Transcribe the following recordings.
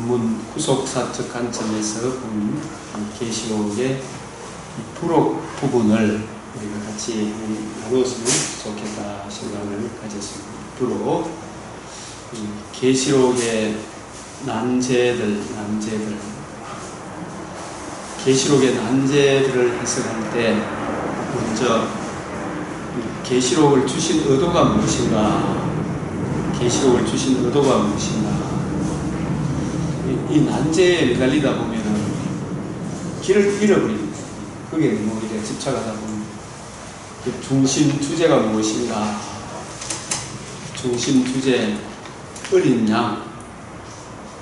본문 구속사적 관점에서 본 계시록의 부록 부분을 우리가 같이 나누었으면 좋겠다 생각을 가졌습니다. 부록, 계시록의 난제들, 계시록의 난제들을 해석할 때 먼저 계시록을 주신 의도가 무엇인가, 계시록을 주신 의도가 무엇인가. 이 난제에 매달리다 보면은 길을 잃어버립니다. 그게 너무 이제 집착하다 보면 그 중심 주제가 무엇인가, 중심 주제 어린 양,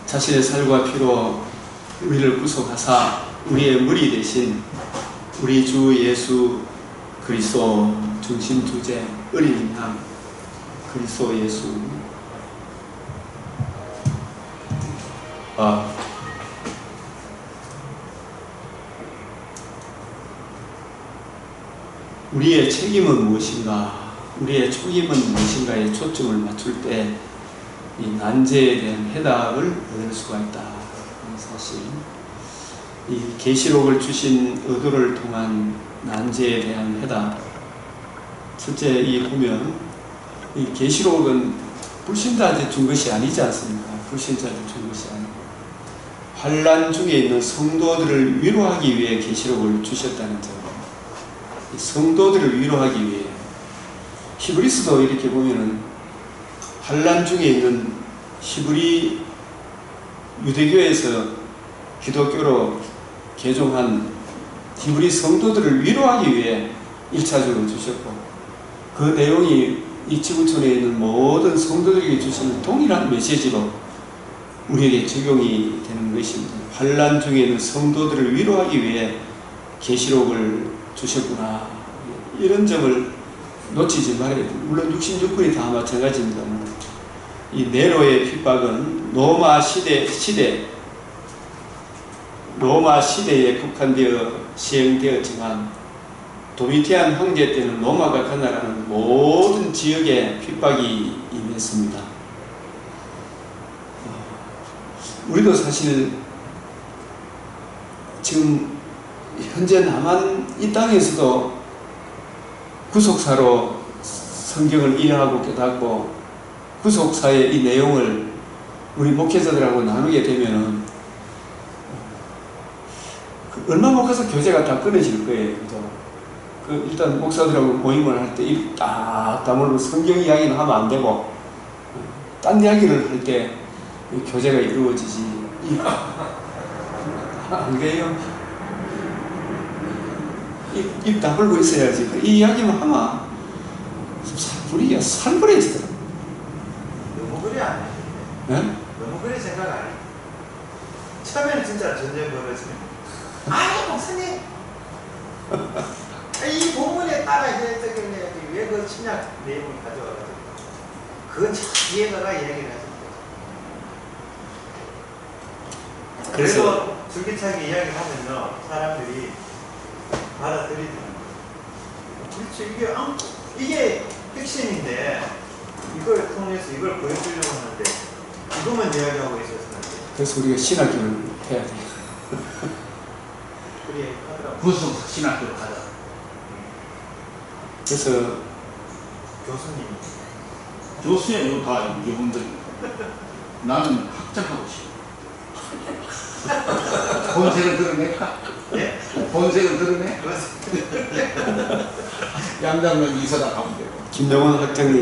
자신의 살과 피로 우리를 구속하사 우리의 머리 대신 우리 주 예수 그리스도 중심 주제 어린 양 그리스도 예수. 우리의 책임은 무엇인가, 우리의 책임은 무엇인가에 초점을 맞출 때 이 난제에 대한 해답을 얻을 수가 있다. 사실 이 계시록을 주신 의도를 통한 난제에 대한 해답. 첫째, 이 보면 이 계시록은 불신자한테 준 것이 아니지 않습니까? 불신자한테 준 것이 아니고 환난 중에 있는 성도들을 위로하기 위해 계시록을 주셨다는 점. 성도들을 위로하기 위해. 히브리서도 이렇게 보면은 환난 중에 있는 히브리 유대교에서 기독교로 개종한 히브리 성도들을 위로하기 위해 1차적으로 주셨고, 그 내용이 이 지구촌에 있는 모든 성도들에게 주시는 동일한 메시지로 우리에게 적용이 되는 것입니다. 환난 중에 있는 성도들을 위로하기 위해 계시록을 주셨구나. 이런 점을 놓치지 말아야 됩니다. 물론 66분이 다 마찬가지입니다만 이 네로의 핍박은 로마 시대에 국한되어 시행되었지만 도미티안 황제 때는 로마가 가나라는 모든 지역에 핍박이 임했습니다. 우리도 사실 지금 현재 남한 이 땅에서도 구속사로 성경을 이해하고 깨닫고 구속사의 이 내용을 우리 목회자들하고 나누게 되면은 얼마 못 가서 교제가 다 끊어질 거예요. 그죠? 일단 목사들하고 모임을 할 때 입 딱 다물고 성경 이야기는 하면 안 되고 딴 이야기를 할 때 교제가 이루어지지. 안 그래요? 입 다물고 있어야지. 이 이야기만 하면 분위기가 살벌해지더라고요. 너무 그래 안 해. 네? 너무 그래 생각 안 해. 처음에는 진짜 전쟁 벌어지면 아니 목사님 이 본문에 따라 해석했네. 왜 그 신약 내용을 가져와가지고 그건 참 뒤에다가 이야기를 하십니다. 그래서 줄기차게 이야기를 하면요 사람들이 받아들이더라고요. 그렇죠. 이게 핵심인데 이걸 통해서 이걸 보여주려고 하는데 이것만 이야기하고 있었는데. 그래서 우리가 신학교를 해야 돼요. 그래 하더라고요. 구속 신학교로 가자. 그래서 교수님. 교수예요. 다 이분들. 나는 학장하고 싶어. 본색을 드러낼까? 예? 본색을 드러내? 양장면 이사다 가면 되고. 김정원 학장님.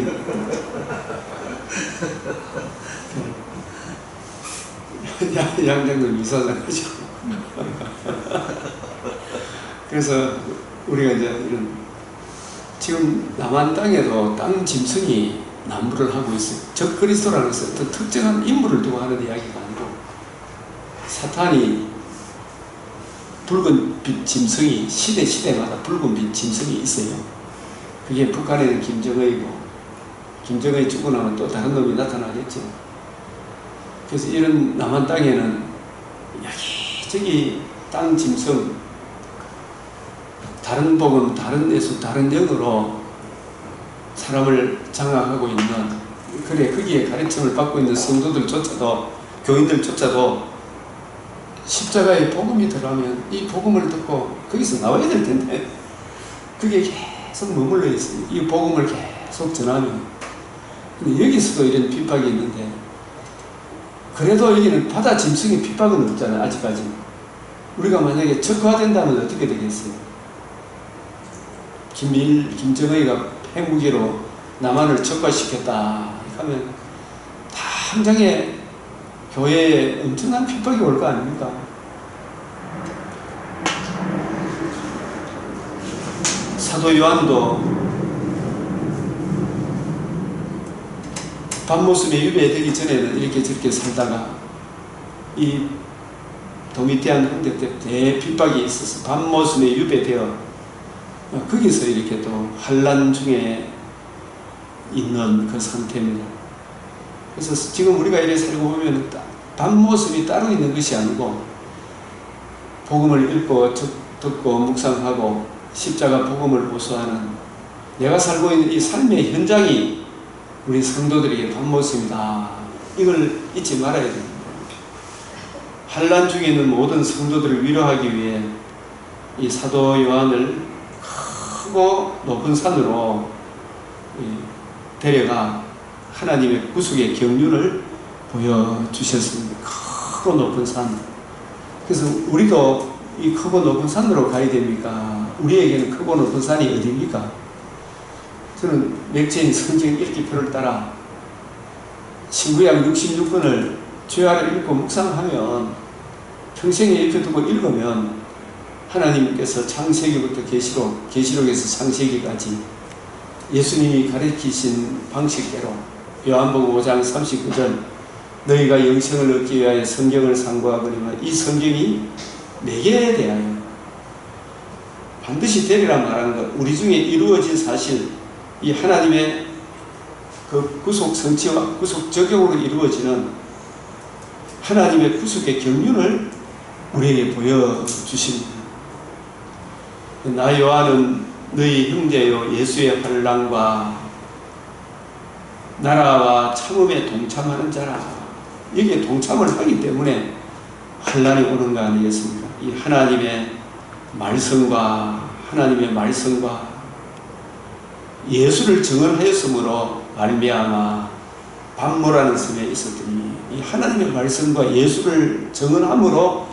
양장님 이사장이죠. 그래서 우리가 이제 이런 지금 남한 땅에도 땅 짐승이 난무를 하고 있어요. 적그리스도라는 것은 어떤 특정한 인물을 두고 하는 이야기가 아니고 사탄이 붉은 빛 짐승이 시대마다 붉은 빛 짐승이 있어요. 그게 북한에는 김정의고 김정의 죽고 나면 또 다른 놈이 나타나겠죠. 그래서 이런 남한 땅에는 여기저기 땅 짐승, 다른 복음, 다른 예수, 다른 영으로 사람을 장악하고 있는, 그래 거기에 가르침을 받고 있는 성도들조차도, 교인들조차도 십자가에 복음이 들어가면 이 복음을 듣고 거기서 나와야 될 텐데 그게 계속 머물러 있어요. 이 복음을 계속 전하면. 근데 여기서도 이런 핍박이 있는데 그래도 여기는 바다 짐승의 핍박은 없잖아요. 아직까지. 우리가 만약에 적화된다면 어떻게 되겠어요? 김정의가 핵무기로 남한을 적화시켰다 하면 당장에 교회에 엄청난 핍박이 올 거 아닙니까? 사도 요한도 밤모습에 유배되기 전에는 이렇게 저렇게 살다가 이 도미티안 홍대 때 대핍박이 있어서 밤모습에 유배되어 거기서 이렇게 또 환난 중에 있는 그 상태입니다. 그래서 지금 우리가 이렇게 살고 보면 밤모습이 따로 있는 것이 아니고 복음을 읽고 듣고 묵상하고 십자가 복음을 호소하는 내가 살고 있는 이 삶의 현장이 우리 성도들에게 밤모습이다. 이걸 잊지 말아야 됩니다. 환난 중에 있는 모든 성도들을 위로하기 위해 이 사도 요한을 크고 높은 산으로 데려가 하나님의 구속의 경륜을 보여주셨습니다. 크고 높은 산. 그래서 우리도 이 크고 높은 산으로 가야 됩니까? 우리에게는 크고 높은 산이 어디입니까? 저는 맥체인 성경 읽기표를 따라 신구약 66권을 주야를 읽고 묵상하면 평생에 읽혀두고 읽으면 하나님께서 창세기부터 계시록에서 창세기까지 예수님이 가르치신 방식대로 요한복음 5장 39절 너희가 영생을 얻기 위하여 성경을 상고하거니와 이 성경이 내게 대하여 반드시 되리라 말하는 것, 우리 중에 이루어진 사실, 이 하나님의 그 구속 성취와 구속 적용으로 이루어지는 하나님의 구속의 경륜을 우리에게 보여주십니다. 나 요한은 너희 형제요 예수의 환난과 나라와 참음에 동참하는 자라. 여기에 동참을 하기 때문에 환난이 오는 거 아니겠습니까? 이 하나님의 말씀과 예수를 증언하였으므로 말미암아 밤모라는 섬에 있었더니 이 하나님의 말씀과 예수를 증언함으로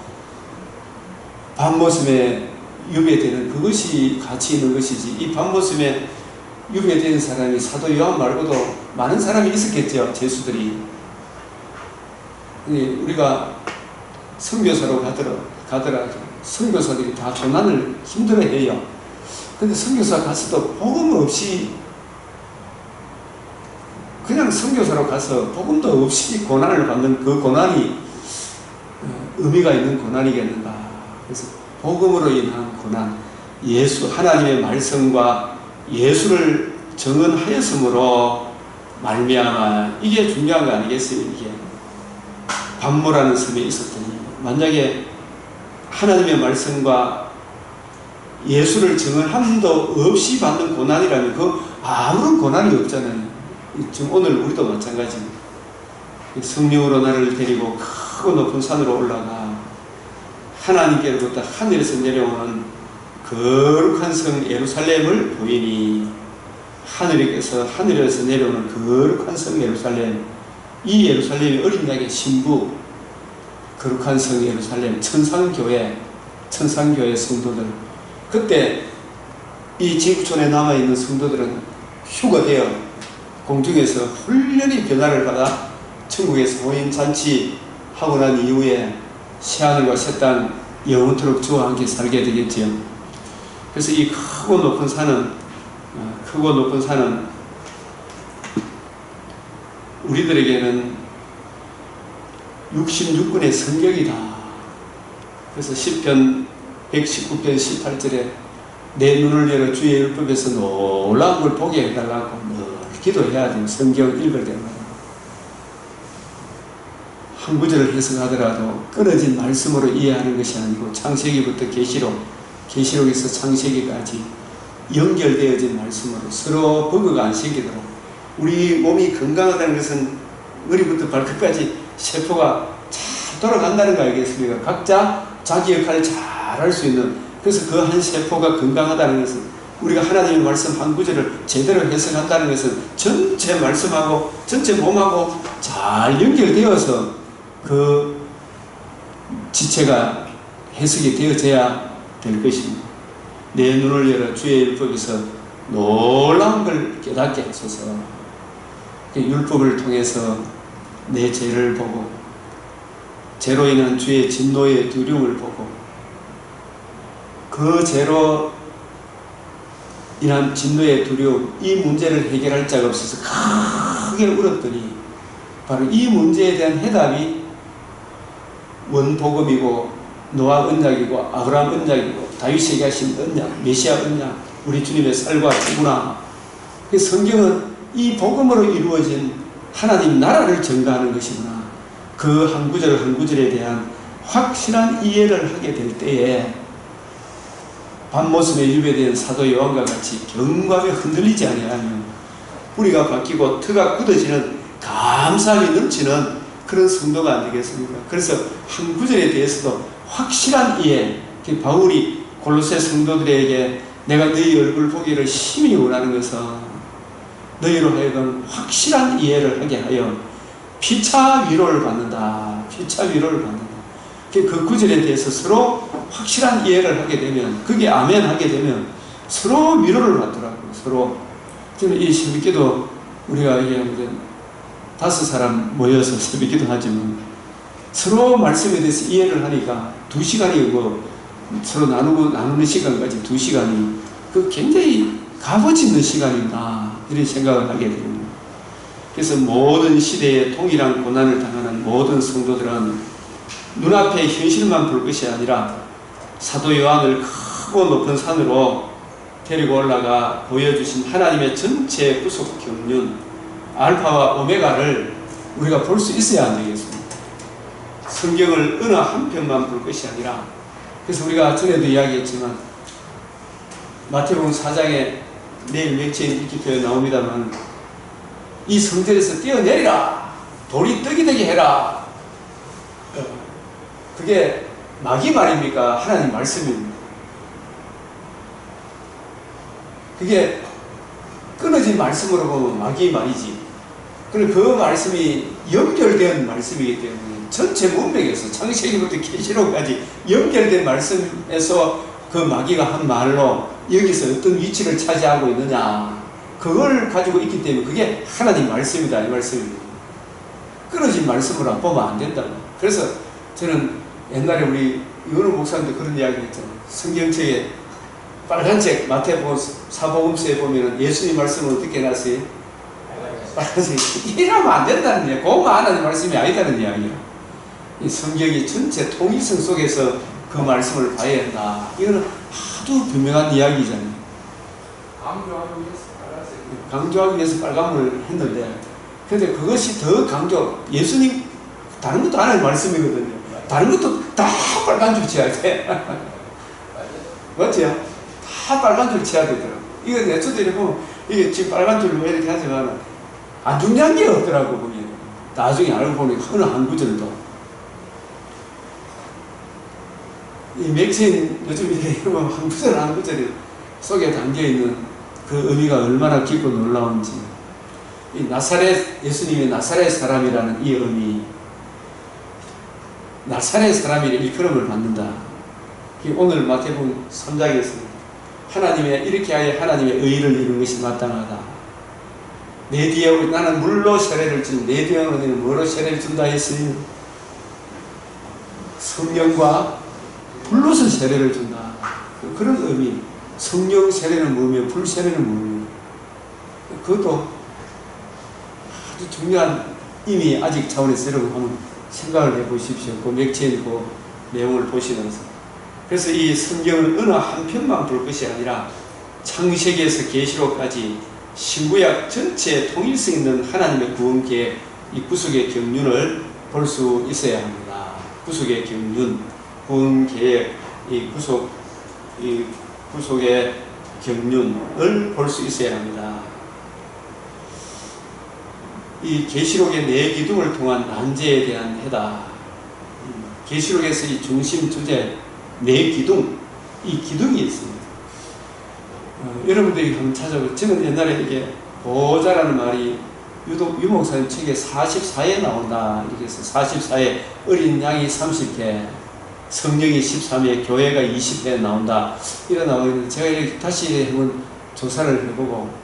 밤모섬에 유배되는 그것이 가치 있는 것이지, 이 밤모섬에 유배된 사람이 사도 요한 말고도 많은 사람이 있었겠죠. 제수들이. 우리가 선교사로 가더라도 선교사들이 다 고난을 힘들어해요. 근데 선교사 가서도 복음 없이 그냥 선교사로 가서 복음도 없이 고난을 받는 그 고난이 의미가 있는 고난이겠는가. 그래서 복음으로 인한 고난, 하나님의 말씀과 예수를 증언하였으므로 말미암아, 이게 중요한 거 아니겠어요? 이게 밤모라는 섬에 있었더니, 만약에 하나님의 말씀과 예수를 증언함도 없이 받는 고난이라면 그 아무런 고난이 없잖아요. 지금 오늘 우리도 마찬가지입니다. 성령으로 나를 데리고 크고 높은 산으로 올라가 하나님께로부터 하늘에서 내려오는 거룩한 성 예루살렘을 보이니, 하늘에서 내려오는 거룩한 성 예루살렘, 이 예루살렘이 어린 양의 신부, 거룩한 성 예루살렘, 천상교회 성도들, 그때 이 지구촌에 남아있는 성도들은 휴거되어 공중에서 훈련의 변화를 받아 천국에서 호인잔치 하고 난 이후에 새하늘과 새 땅 영원토록 주와 함께 살게 되겠지요. 그래서 이 크고 높은 산은 우리들에게는 66권의 성경이다. 그래서 시편 119편 18절에 내 눈을 열어 주의 율법에서 놀라운 걸 보게 해달라고 늘 기도해야 돼요. 성경 읽을 때마다. 한 구절을 해석하더라도 끊어진 말씀으로 이해하는 것이 아니고 창세기부터 계시록에서 창세기까지 연결되어진 말씀으로 서로 버그가 안 생기도록, 우리 몸이 건강하다는 것은 머리부터 발끝까지 세포가 잘 돌아간다는 거 아니겠습니까? 각자 자기 역할을 잘 할 수 있는, 그래서 그 한 세포가 건강하다는 것은, 우리가 하나님의 말씀 한 구절을 제대로 해석한다는 것은 전체 말씀하고 전체 몸하고 잘 연결되어서 그 지체가 해석이 되어져야 될 것입니다. 내 눈을 열어 주의 율법에서 놀라운 걸 깨닫게 하소서. 율법을 통해서 내 죄를 보고, 죄로 인한 주의 진노의 두려움을 보고, 그 죄로 인한 진노의 두려움, 이 문제를 해결할 자가 없어서 크게 울었더니 바로 이 문제에 대한 해답이 원복음이고 노아 언약이고 아브라함 언약이고 다윗에게 하신 언약, 메시아 언약, 우리 주님의 살과 죽으나, 그 성경은 이 복음으로 이루어진 하나님 나라를 증거하는 것이구나. 그 한 구절 한 구절에 대한 확실한 이해를 하게 될 때에 밤모습에 유배된 사도 요한과 같이 경감에 흔들리지 아니하며 뿌리가 바뀌고 터가 굳어지는 감사함이 넘치는 그런 성도가 안 되겠습니까? 그래서 한 구절에 대해서도 확실한 이해, 바울이 골로새 성도들에게 내가 너희 얼굴 보기를 심히 원하는 것은 너희로 하여금 확실한 이해를 하게 하여 피차 위로를 받는다. 피차 위로를 받는다. 그 구절에 대해서 서로 확실한 이해를 하게 되면, 그게 아멘 하게 되면 서로 위로를 받더라고요. 서로. 저는 이 새벽기도 우리가 이게 5사람 모여서 새벽기도 하지만 서로 말씀에 대해서 이해를 하니까 2시간이 서로 나누는 시간까지 2시간이 그 굉장히 값어치 있는 시간이구나, 이런 생각을 하게 됩니다. 그래서 모든 시대에 동일한 고난을 당하는 모든 성도들은 눈앞의 현실만 볼 것이 아니라 사도 요한을 크고 높은 산으로 데리고 올라가 보여주신 하나님의 전체 구속 경륜, 알파와 오메가를 우리가 볼 수 있어야 안 되겠습니까? 성경을 어느 한 편만 볼 것이 아니라, 그래서 우리가 전에도 이야기했지만 마태복음 4장에 내일 맥체인 읽기표에 나옵니다만, 이 성전에서 뛰어내리라, 돌이 떡이 되게 해라. 그게 마귀 말입니까? 하나님 말씀입니다. 그게 끊어진 말씀으로 보면 마귀 말이지. 그리고 그 말씀이 연결된 말씀이기 때문에 전체 문맥에서 창세기부터 계시록까지 연결된 말씀에서 그 마귀가 한 말로 여기서 어떤 위치를 차지하고 있느냐, 그걸 가지고 있기 때문에 그게 하나님 말씀이다, 이 말씀입니다. 끊어진 말씀으로 보면 안 된다고. 그래서 저는 옛날에 우리 이은호 목사님도 그런 이야기 했잖아요. 성경책에 빨간 책 마태복음 사복음서에 보면은 예수님 말씀을 어떻게 해놨어요? 빨간색. 이러면 안 된다는 이야기. 그것만 하나님 말씀이 아니다는 이야기야. 이 성경이 전체 통일성 속에서 그 말씀을 봐야 한다. 이거는 하도 분명한 이야기잖아요. 강조하기 위해서 빨간물을 했는데, 근데 그것이 더 예수님 다른 것도 하나님 말씀이거든요. 다른 것도 다 빨간 줄 쳐야 돼. 맞죠? 다 빨간 줄 쳐야 되더라고. 이거 내초도 이렇게 보면, 이게 지금 빨간 줄로 이렇게 하지만, 안 중요한 게 없더라고, 보면. 나중에 알고 보니 어느 한 구절도. 이 맥스인 요즘 이렇게 한 구절 한 구절이 속에 담겨있는 그 의미가 얼마나 깊고 놀라운지. 이 예수님이 나사렛 사람이라는 이 의미, 나사렛 사람이 일컬음을 받는다. 오늘 마태복음 3장에서 이렇게 하여 하나님의 의를 이루는 것이 마땅하다. 내 뒤에 나는 물로 세례를 주는, 내 뒤에 너희는 뭐로 세례를 준다 했으니 성령과 불로서 세례를 준다. 그런 의미. 성령 세례는 뭐며 불 세례는 뭐며, 그것도 아주 중요한 의미 아직 차원에서 여러분 한번 생각을 해보십시오. 그 맥체인 그 내용을 보시면서. 그래서 이 성경을 어느 한 편만 볼 것이 아니라 창세기에서 계시록까지 신구약 전체 통일성 있는 하나님의 구원 계획, 이 구속의 경륜을 볼 수 있어야 합니다. 구속의 경륜, 구원 계획, 이 구속의 경륜을 볼 수 있어야 합니다. 이 계시록의 네 기둥을 통한 난제에 대한 해답, 계시록에서 이 중심 주제 네 기둥, 이 기둥이 있습니다. 여러분들이 한번 찾아보세요. 저는 옛날에 이게 보호자라는 말이 유 목사님 책에 44에 나온다 이렇게 해서 44에 어린 양이 30회, 성령이 13회, 교회가 20회 나온다 이래 나오는데 제가 이렇게 다시 한번 조사를 해보고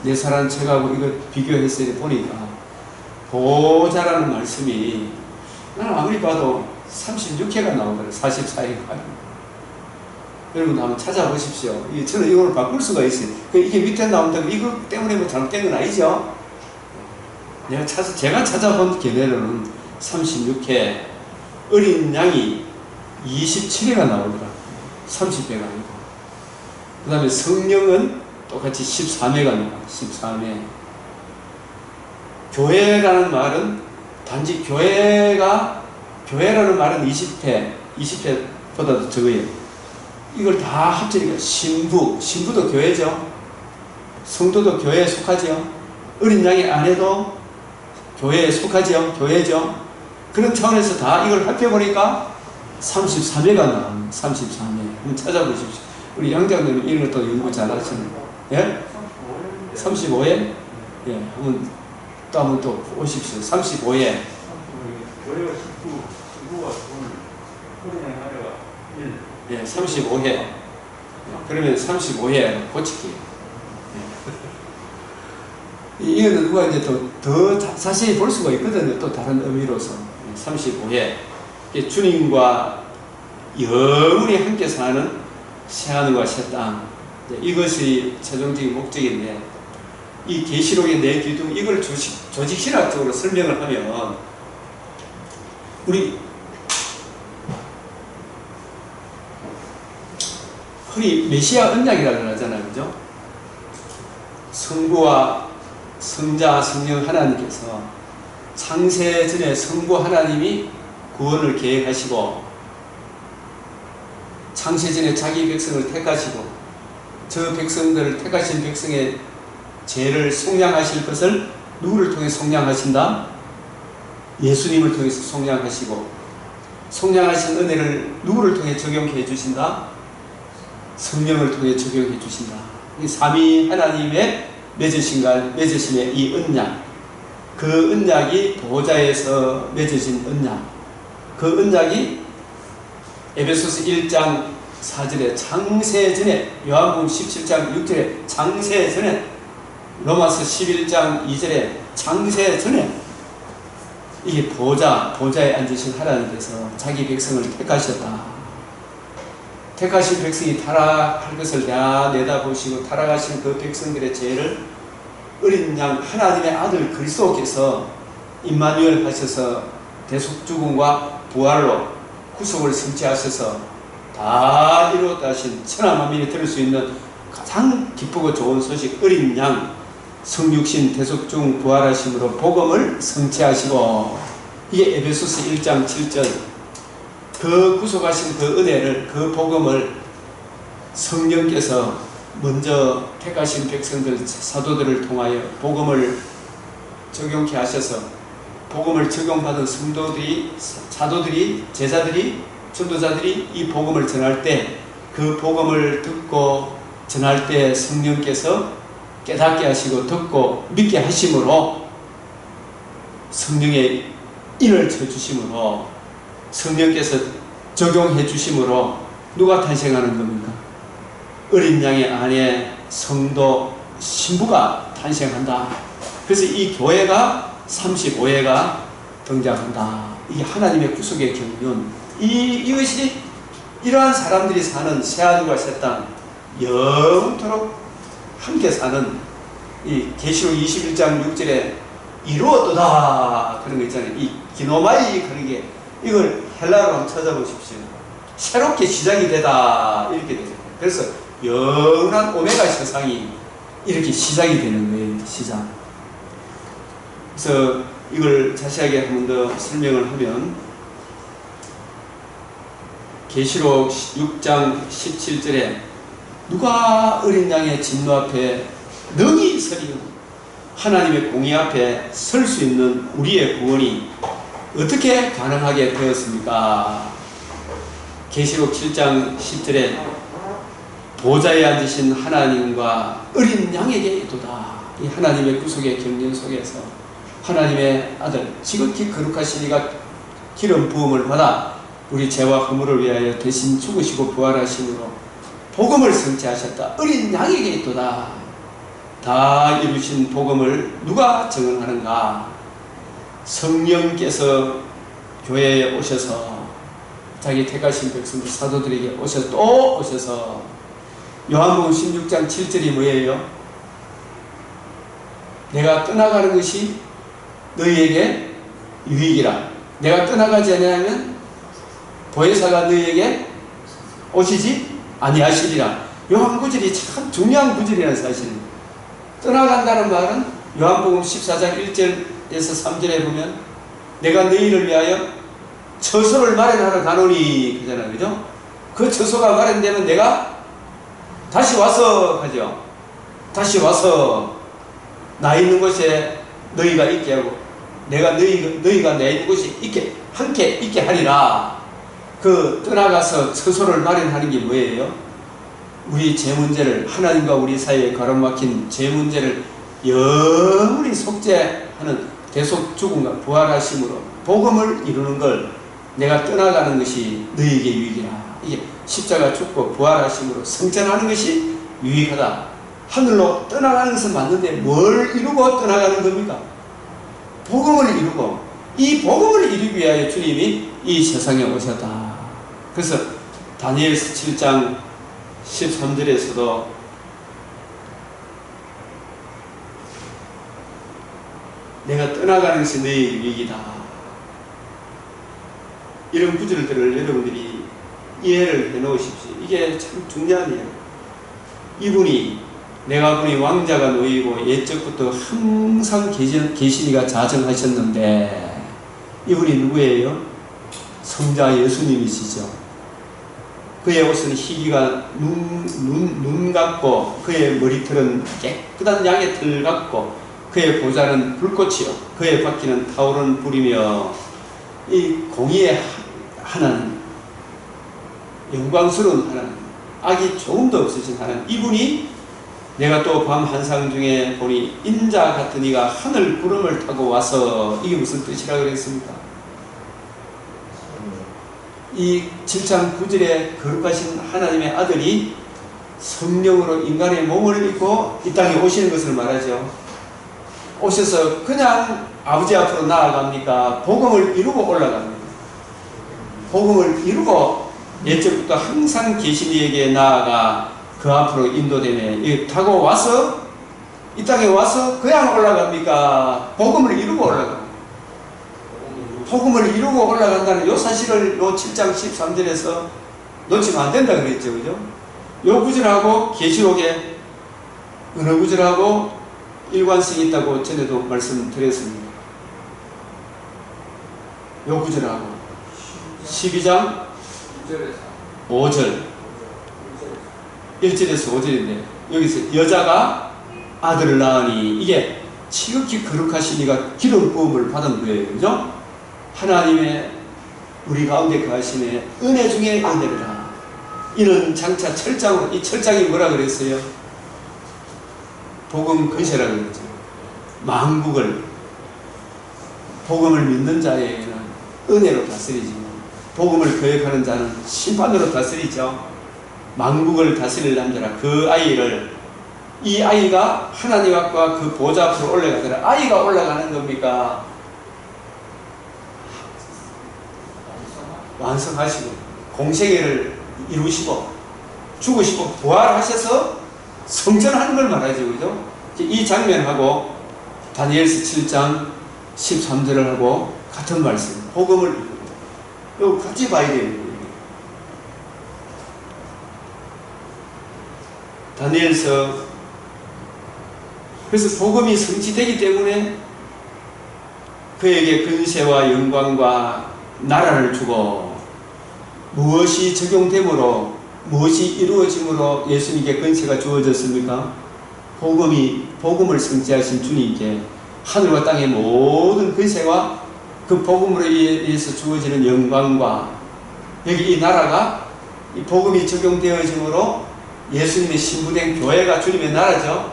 내사라는 책하고 이거 비교해서 보니까 보호자라는 말씀이 나는 아무리 봐도 36회가 나오더라고요. 44회가. 여러분 한번 찾아보십시오. 저는 이걸 바꿀 수가 있어요. 이게 밑에 나온다고 이거 때문에 뭐 잘못된 건 아니죠? 제가 찾아본 견해로는 36회 어린 양이 27회가 나오더라고요. 30회가 아니고. 그 다음에 성령은 똑같이 13회가 나와요. 13회. 교회라는 말은 단지 교회라는 말은 20회보다도 적어요. 이걸 다 합치니까 신부도 교회죠. 성도도 교회에 속하죠. 어린 양의 아내도 교회에 속하죠. 교회죠. 그런 차원에서 다 이걸 합해보니까 33회가 나옵니다. 33회. 한번 찾아보십시오. 우리 양장님은 이런 것도 연구 잘 하시는 예? 35회? 예, 한번 또 오십시오. 35회. 교회가 19가 어린 양의 아내가 1. 예, 35회. 그러면 35회 고칠게요. 이거는 누가 이제 더 자세히 볼 수가 있거든요. 또 다른 의미로서. 35회. 주님과 영원히 함께 사는 새하늘과 새 땅. 이것이 최종적인 목적인데, 이 계시록의 네 기둥, 이걸 조직신학적으로 설명을 하면, 우리 흔히 메시아 언약이라고 하잖아요. 그죠? 성부와 성자, 성령 하나님께서 창세전에 성부 하나님이 구원을 계획하시고 창세전에 자기 백성을 택하시고 저 백성들을 택하신 백성의 죄를 속량하실 것을 누구를 통해 속량하신다? 예수님을 통해서 속량하시고 속량하신 은혜를 누구를 통해 적용해 주신다? 성령을 통해 적용해 주신다. 이 삼위 하나님의 맺으심의 이 언약, 그 언약이 보호자에서 맺어진 언약, 그 언약이 에베소서 1장 4절에 창세전에, 요한복음 17장 6절에 창세전에, 로마서 11장 2절에 창세전에 이게 보호자에 앉으신 하나님께서 자기 백성을 택하셨다. 택하신 백성이 타락할 것을 다 내다보시고 타락하신 그 백성들의 죄를 어린 양 하나님의 아들 그리스도께서 임마누엘 하셔서 대속죽음과 부활로 구속을 성취하셔서 다 이루었다 하신 천하만민이 들을 수 있는 가장 기쁘고 좋은 소식, 어린 양 성육신 대속죽음 부활하심으로 복음을 성취하시고, 이게 에베소서 1장 7절, 그 구속하신 그 은혜를, 그 복음을 성령께서 먼저 택하신 백성들, 사도들을 통하여 복음을 적용케 하셔서 복음을 적용받은 성도들이, 사도들이, 제자들이, 전도자들이 이 복음을 전할 때, 그 복음을 듣고 전할 때 성령께서 깨닫게 하시고 듣고 믿게 하심으로 성령의 인을 쳐주심으로 성령께서 적용해 주심으로 누가 탄생하는 겁니까? 어린 양의 아내, 성도, 신부가 탄생한다. 그래서 이 교회가 35회가 등장한다. 이게 하나님의 구속의 경륜. 이것이 이러한 사람들이 사는 새하늘과 새 땅, 영원토록 함께 사는 이 계시록 21장 6절에 이루었도다 그런 거 있잖아요. 이 기노마이 그런 게, 이걸 헬라어로 한번 찾아보십시오. 새롭게 시작이 되다 이렇게 되죠. 그래서 영원한 오메가 세상이 이렇게 시작이 되는 거예요. 시작. 그래서 이걸 자세하게 한 번 더 설명을 하면, 계시록 6장 17절에 누가 어린 양의 진노 앞에 능히 서리요, 하나님의 공의 앞에 설 수 있는 우리의 구원이 어떻게 가능하게 되었습니까? 계시록 7장 10절에 보좌에 앉으신 하나님과 어린 양에게 이도다. 이 하나님의 구속의 경륜 속에서 하나님의 아들 지극히 거룩하신 이가 기름 부음을 받아 우리 죄와 허물을 위하여 대신 죽으시고 부활하심으로 복음을 성취하셨다. 어린 양에게 있도다. 다 이루신 복음을 누가 증언하는가? 성령께서 교회에 오셔서 자기 택하신 백성들 사도들에게 오셔서 또 오셔서 요한복음 16장 7절이 뭐예요? 내가 떠나가는 것이 너희에게 유익이라. 내가 떠나가지 않으면 보혜사가 너희에게 오시지 아니하시리라. 요 한 구절이 참 중요한 구절이라는 사실. 떠나간다는 말은 요한복음 14장 1절에서 3절에 보면 내가 너희를 위하여 처소를 마련하러 가노니 그잖아요. 그죠? 그 처소가 마련되면 내가 다시 와서 하죠. 다시 와서 나 있는 곳에 너희가 있게 하고 내가 너희가 내 있는 곳에 있게 함께 있게 하리라. 그 떠나가서 처소를 마련하는 게 뭐예요? 우리 죄 문제를 하나님과 우리 사이에 가로막힌 죄 문제를 영원히 속죄하는 대속 죽음과 부활하심으로 복음을 이루는 걸 내가 떠나가는 것이 너희에게 유익이라. 이게 십자가 죽고 부활하심으로 성전하는 것이 유익하다. 하늘로 떠나가는 것은 맞는데 뭘 이루고 떠나가는 겁니까? 복음을 이루고 이 복음을 이루기 위하여 주님이 이 세상에 오셨다. 그래서 다니엘서 7장 13절에서도 내가 떠나가는 것이 너희의 유익이다. 이런 구절들을 여러분들이 이해를 해 놓으십시오. 이게 참 중요한 일이에요. 이분이 내가 보니 왕자가 놓이고 옛적부터 항상 계시니가 자정하셨는데 이분이 누구예요? 성자 예수님이시죠. 그의 옷은 희기가 눈 같고 그의 머리털은 깨끗한 양의 털 같고 그의 보좌는 불꽃이요 그의 바퀴는 타오르는 불이며 이 공의의 하나님, 영광스러운 하나님, 악이 조금도 없으신 하나님, 이분이 내가 또 밤 한상 중에 보니 인자 같은 이가 하늘 구름을 타고 와서 이게 무슨 뜻이라 그랬습니까? 이 7장 9절에 거룩하신 하나님의 아들이 성령으로 인간의 몸을 입고 이 땅에 오시는 것을 말하죠. 오셔서 그냥 아버지 앞으로 나아갑니까? 복음을 이루고 올라갑니다. 복음을 이루고 옛적부터 항상 계신 이에게 나아가 그 앞으로 인도되네. 타고 와서 이 땅에 와서 그냥 올라갑니까? 복음을 이루고 올라갑니다. 복음을 이루고 올라간다는 요 사실을 요 7장 13절에서 놓치면 안 된다 그랬죠. 그죠? 요 구절하고 계시록에 어느 구절하고 일관성이 있다고 전에도 말씀드렸습니다. 요 구절하고 12장 5절 1절에서 5절인데 여기서 여자가 아들을 낳으니 이게 지극히 거룩하신 이가 기름 부음을 받은 거예요. 그죠? 하나님의 우리 가운데 거하심에 은혜 중에 은혜라. 이는 장차 철장으로, 이 철장이 뭐라 그랬어요? 복음 근세라 그랬죠. 만국을 복음을 믿는 자에게는 은혜로 다스리지만 복음을 거역하는 자는 심판으로 다스리죠. 만국을 다스릴 남자라. 그 아이를, 이 아이가 하나님 앞과 그 보좌 앞으로 올라가더라. 아이가 올라가는 겁니까? 완성하시고 공생애를 이루시고 죽으시고 부활하셔서 성전하는 걸 말하죠. 그죠? 이 장면하고 다니엘서 7장 13절을 같은 말씀, 복음을 이거 같이 봐야 되는 거예요. 다니엘서, 그래서 복음이 성취되기 때문에 그에게 근세와 영광과 나라를 주고 무엇이 적용됨으로 무엇이 이루어짐으로 예수님께 근세가 주어졌습니까? 복음을 성취하신 주님께 하늘과 땅의 모든 근세와 그 복음으로 인해서 주어지는 영광과 여기 이 나라가 이 복음이 적용되어짐으로 예수님의 신부된 교회가 주님의 나라죠.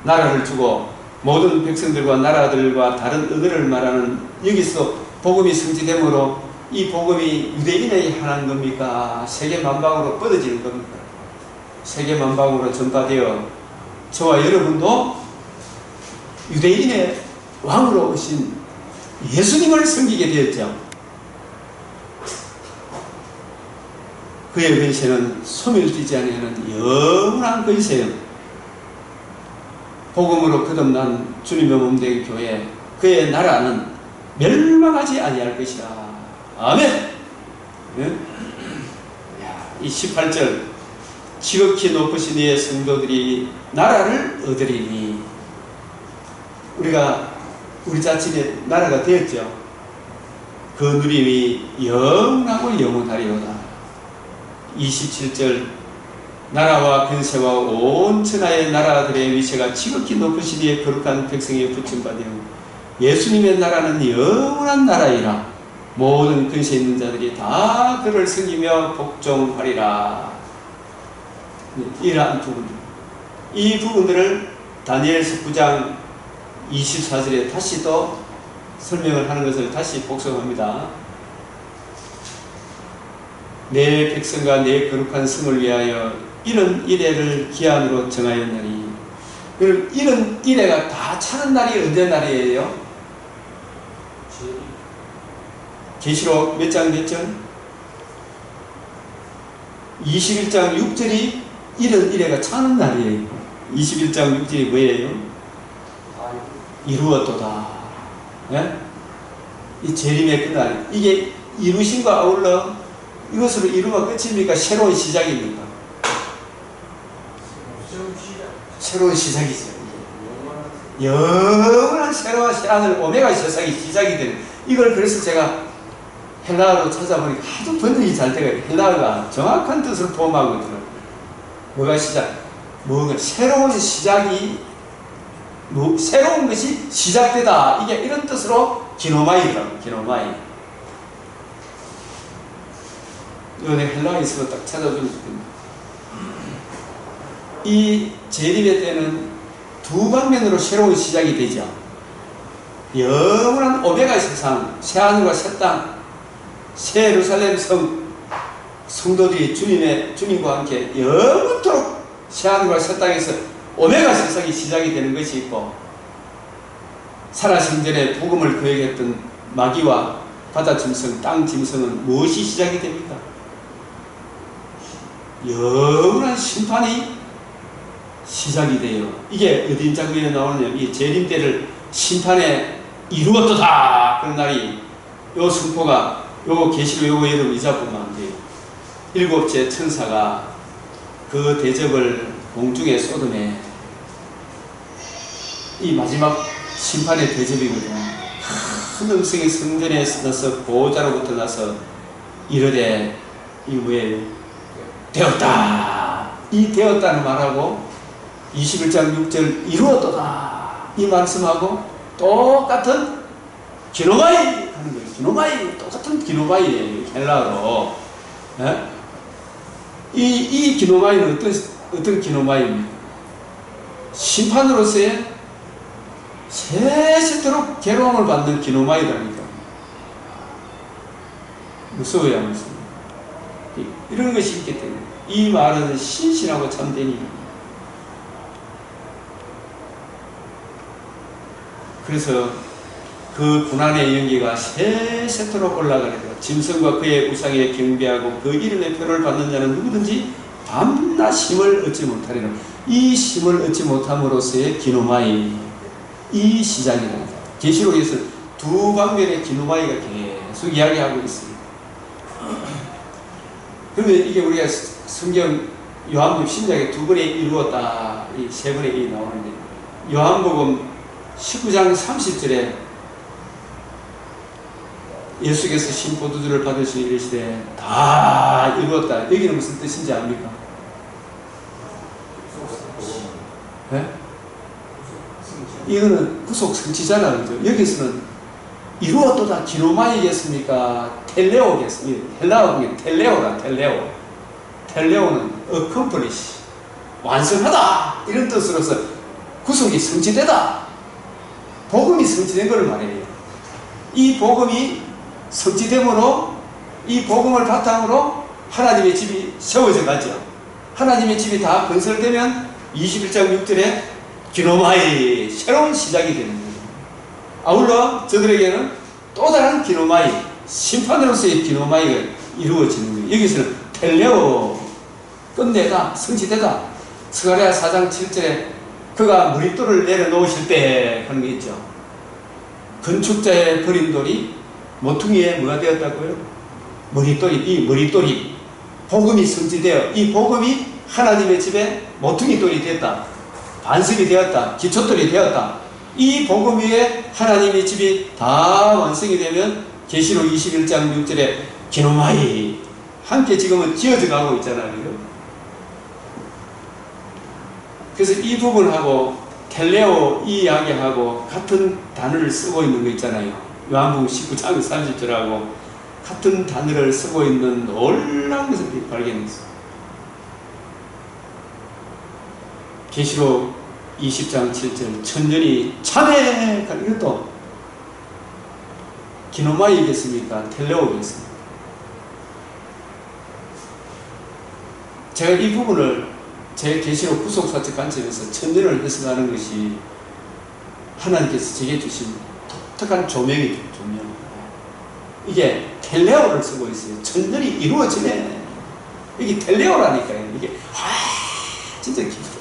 나라를 주고 모든 백성들과 나라들과 다른 언어를 말하는 여기서 복음이 성취됨으로 이 복음이 유대인에게 하는 겁니까? 세계 만방으로 뻗어지는 겁니까? 세계 만방으로 전파되어 저와 여러분도 유대인의 왕으로 오신 예수님을 섬기게 되었죠. 그의 권세는 소멸되지 아니하는 영원한 권세요. 복음으로 거듭난 주님의 몸된 교회, 그의 나라는 멸망하지 아니할 것이라. 아멘. 네? 이 18절 지극히 높으신 이의 성도들이 나라를 얻으리니, 우리가 우리 자신의 나라가 되었죠. 그 누림이 영원하고 영원하리로다. 27절 나라와 근세와 온 천하의 나라들의 위세가 지극히 높으신 이의 거룩한 백성에 붙임받으며 예수님의 나라는 영원한 나라이라. 모든 근세 있는 자들이 다 그를 섬기며 복종하리라. 이러한 부분, 이 부분들을 다니엘서 9장 24절에 다시 또 설명을 하는 것을 다시 복습합니다. 내 백성과 내 거룩한 성을 위하여 이런 이래를 기한으로 정하였나니, 이런 이래가 다 차는 날이 언제 날이에요? 계시록 몇 장 몇 절? 21장 6절이 이런 이래가 차는 날이에요. 21장 6절이 뭐예요? 이루었도다. 예? 이 재림의 그날, 이게 이루심과 아울러 이것으로 이루면 끝입니까? 새로운 시작입니까? 새로운 시작이죠. 영원한 새로운 새하늘 오메가 세상이 시작이 되는, 이걸 그래서 제가 헬라어로 찾아보니까 하도 번역이 잘 되고 헬라어가 정확한 뜻을 포함하고 있더라고요. 뭐가 시작? 뭐가 새로운 시작이, 새로운 것이 시작되다. 이게 이런 뜻으로 기노마이라고, 기노마이. 이번에 헬라어에서 딱 찾아주면 좋겠네요. 이 재림의 때는 두 방면으로 새로운 시작이 되죠. 영원한 오메가 세상, 새하늘과 새 땅, 새 예루살렘 성도들이 주님과 함께 영원토록 새하늘과 새 땅에서 오메가 세상이 시작이 되는 것이 있고, 살아생 전에 복음을 거역했던 마귀와 바다 짐승, 땅 짐승은 무엇이 시작이 됩니까? 영원한 심판이 시작이 돼요. 이게 어딘 장면에 나오느냐, 이 재림 때를 심판에 이루었도다 그런 날이, 요 선포가 요거 계시록 요거 여러분 잊어보면 안 돼요. 일곱째 천사가 그 대접을 공중에 쏟음에, 이 마지막 심판의 대접이거든요. 큰 음성이 성전에 나서 보호자로부터 나서 이르되, 이 뭐예요? 되었다. 이 되었다는 말하고 21장 6절 이루었도다 이 말씀하고 똑같은 기노마이 하는 거예요. 기노마이, 똑같은 기노마이예요. 헬라어로. 예? 이 기노마이는 어떤 기노마이입니까? 심판으로서의 세세토록 괴로움을 받는 기노마이라니까. 무서워야 무서워. 이런 것이 있기 때문에 이 말은 신실하고 참되니. 그래서 그 고난의 연기가 세세토록 올라가니까 짐승과 그의 우상에 경배하고 그 이름의 표를 받는 자는 누구든지 밤낮 쉼을 얻지 못하리라. 이 쉼을 얻지 못함으로써의 기노마이, 이 시작이랍니다. 계시록에서 두 방면의 기노마이가 계속 이야기하고 있습니다. 그러면 이게 우리가 성경 요한복음 신약에 두 번에 이루었다, 이 세 번에 나오는데, 요한복음 19장 30절에 예수께서 신포도주를 받으시고 이르시되 다 이루었다. 여기는 무슨 뜻인지 압니까? 네? 이거는 구속 성취잖아, 그죠? 여기서는 이루었도다 기노마이겠습니까? 텔레오겠습니까? 헬라어 중에 텔레오라, 텔레오. 텔레오는 accomplish, 완성하다 이런 뜻으로서 구속이 성취되다, 복음이 성취된 것을 말해요. 이 복음이 성취됨으로 이 복음을 바탕으로 하나님의 집이 세워져 가죠. 하나님의 집이 다 건설되면 21장 6절에 기노마이, 새로운 시작이 되는 거예요. 아울러 저들에게는 또 다른 기노마이, 심판으로서의 기노마이가 이루어지는 거예요. 여기서는 텔레오, 끝내다, 성취되다. 스가랴 4장 7절에 그가 머릿돌을 내려놓으실 때 하는 게 있죠. 건축자의 버린 돌이 모퉁이에 뭐가 되었다고요? 머릿돌이, 이 머릿돌이 복음이 성취되어 이 복음이 하나님의 집에 모퉁이돌이 되었다, 반석이 되었다, 기초돌이 되었다. 이 복음 위에 하나님의 집이 다 완성이 되면 계시록 21장 6절에 기노마이, 함께 지금은 지어져 가고 있잖아요. 그래서 이 부분하고 텔레오 이 이야기하고 같은 단어를 쓰고 있는 거 있잖아요. 요한복음 19장 30절하고 같은 단어를 쓰고 있는 놀라운 것을 발견했어요. 계시록 20장 7절 천년이 참회, 이것도 기노마이겠습니까? 텔레오겠습니까? 제가 이 부분을 제 계시록 구속사적 관점에서 천년을 해석하는 것이 하나님께서 제게 주신 독특한 조명이 돼요. 조명. 이게 텔레오를 쓰고 있어요. 천년이 이루어지네. 이게 텔레오라니까요. 이게 진짜 깊어요.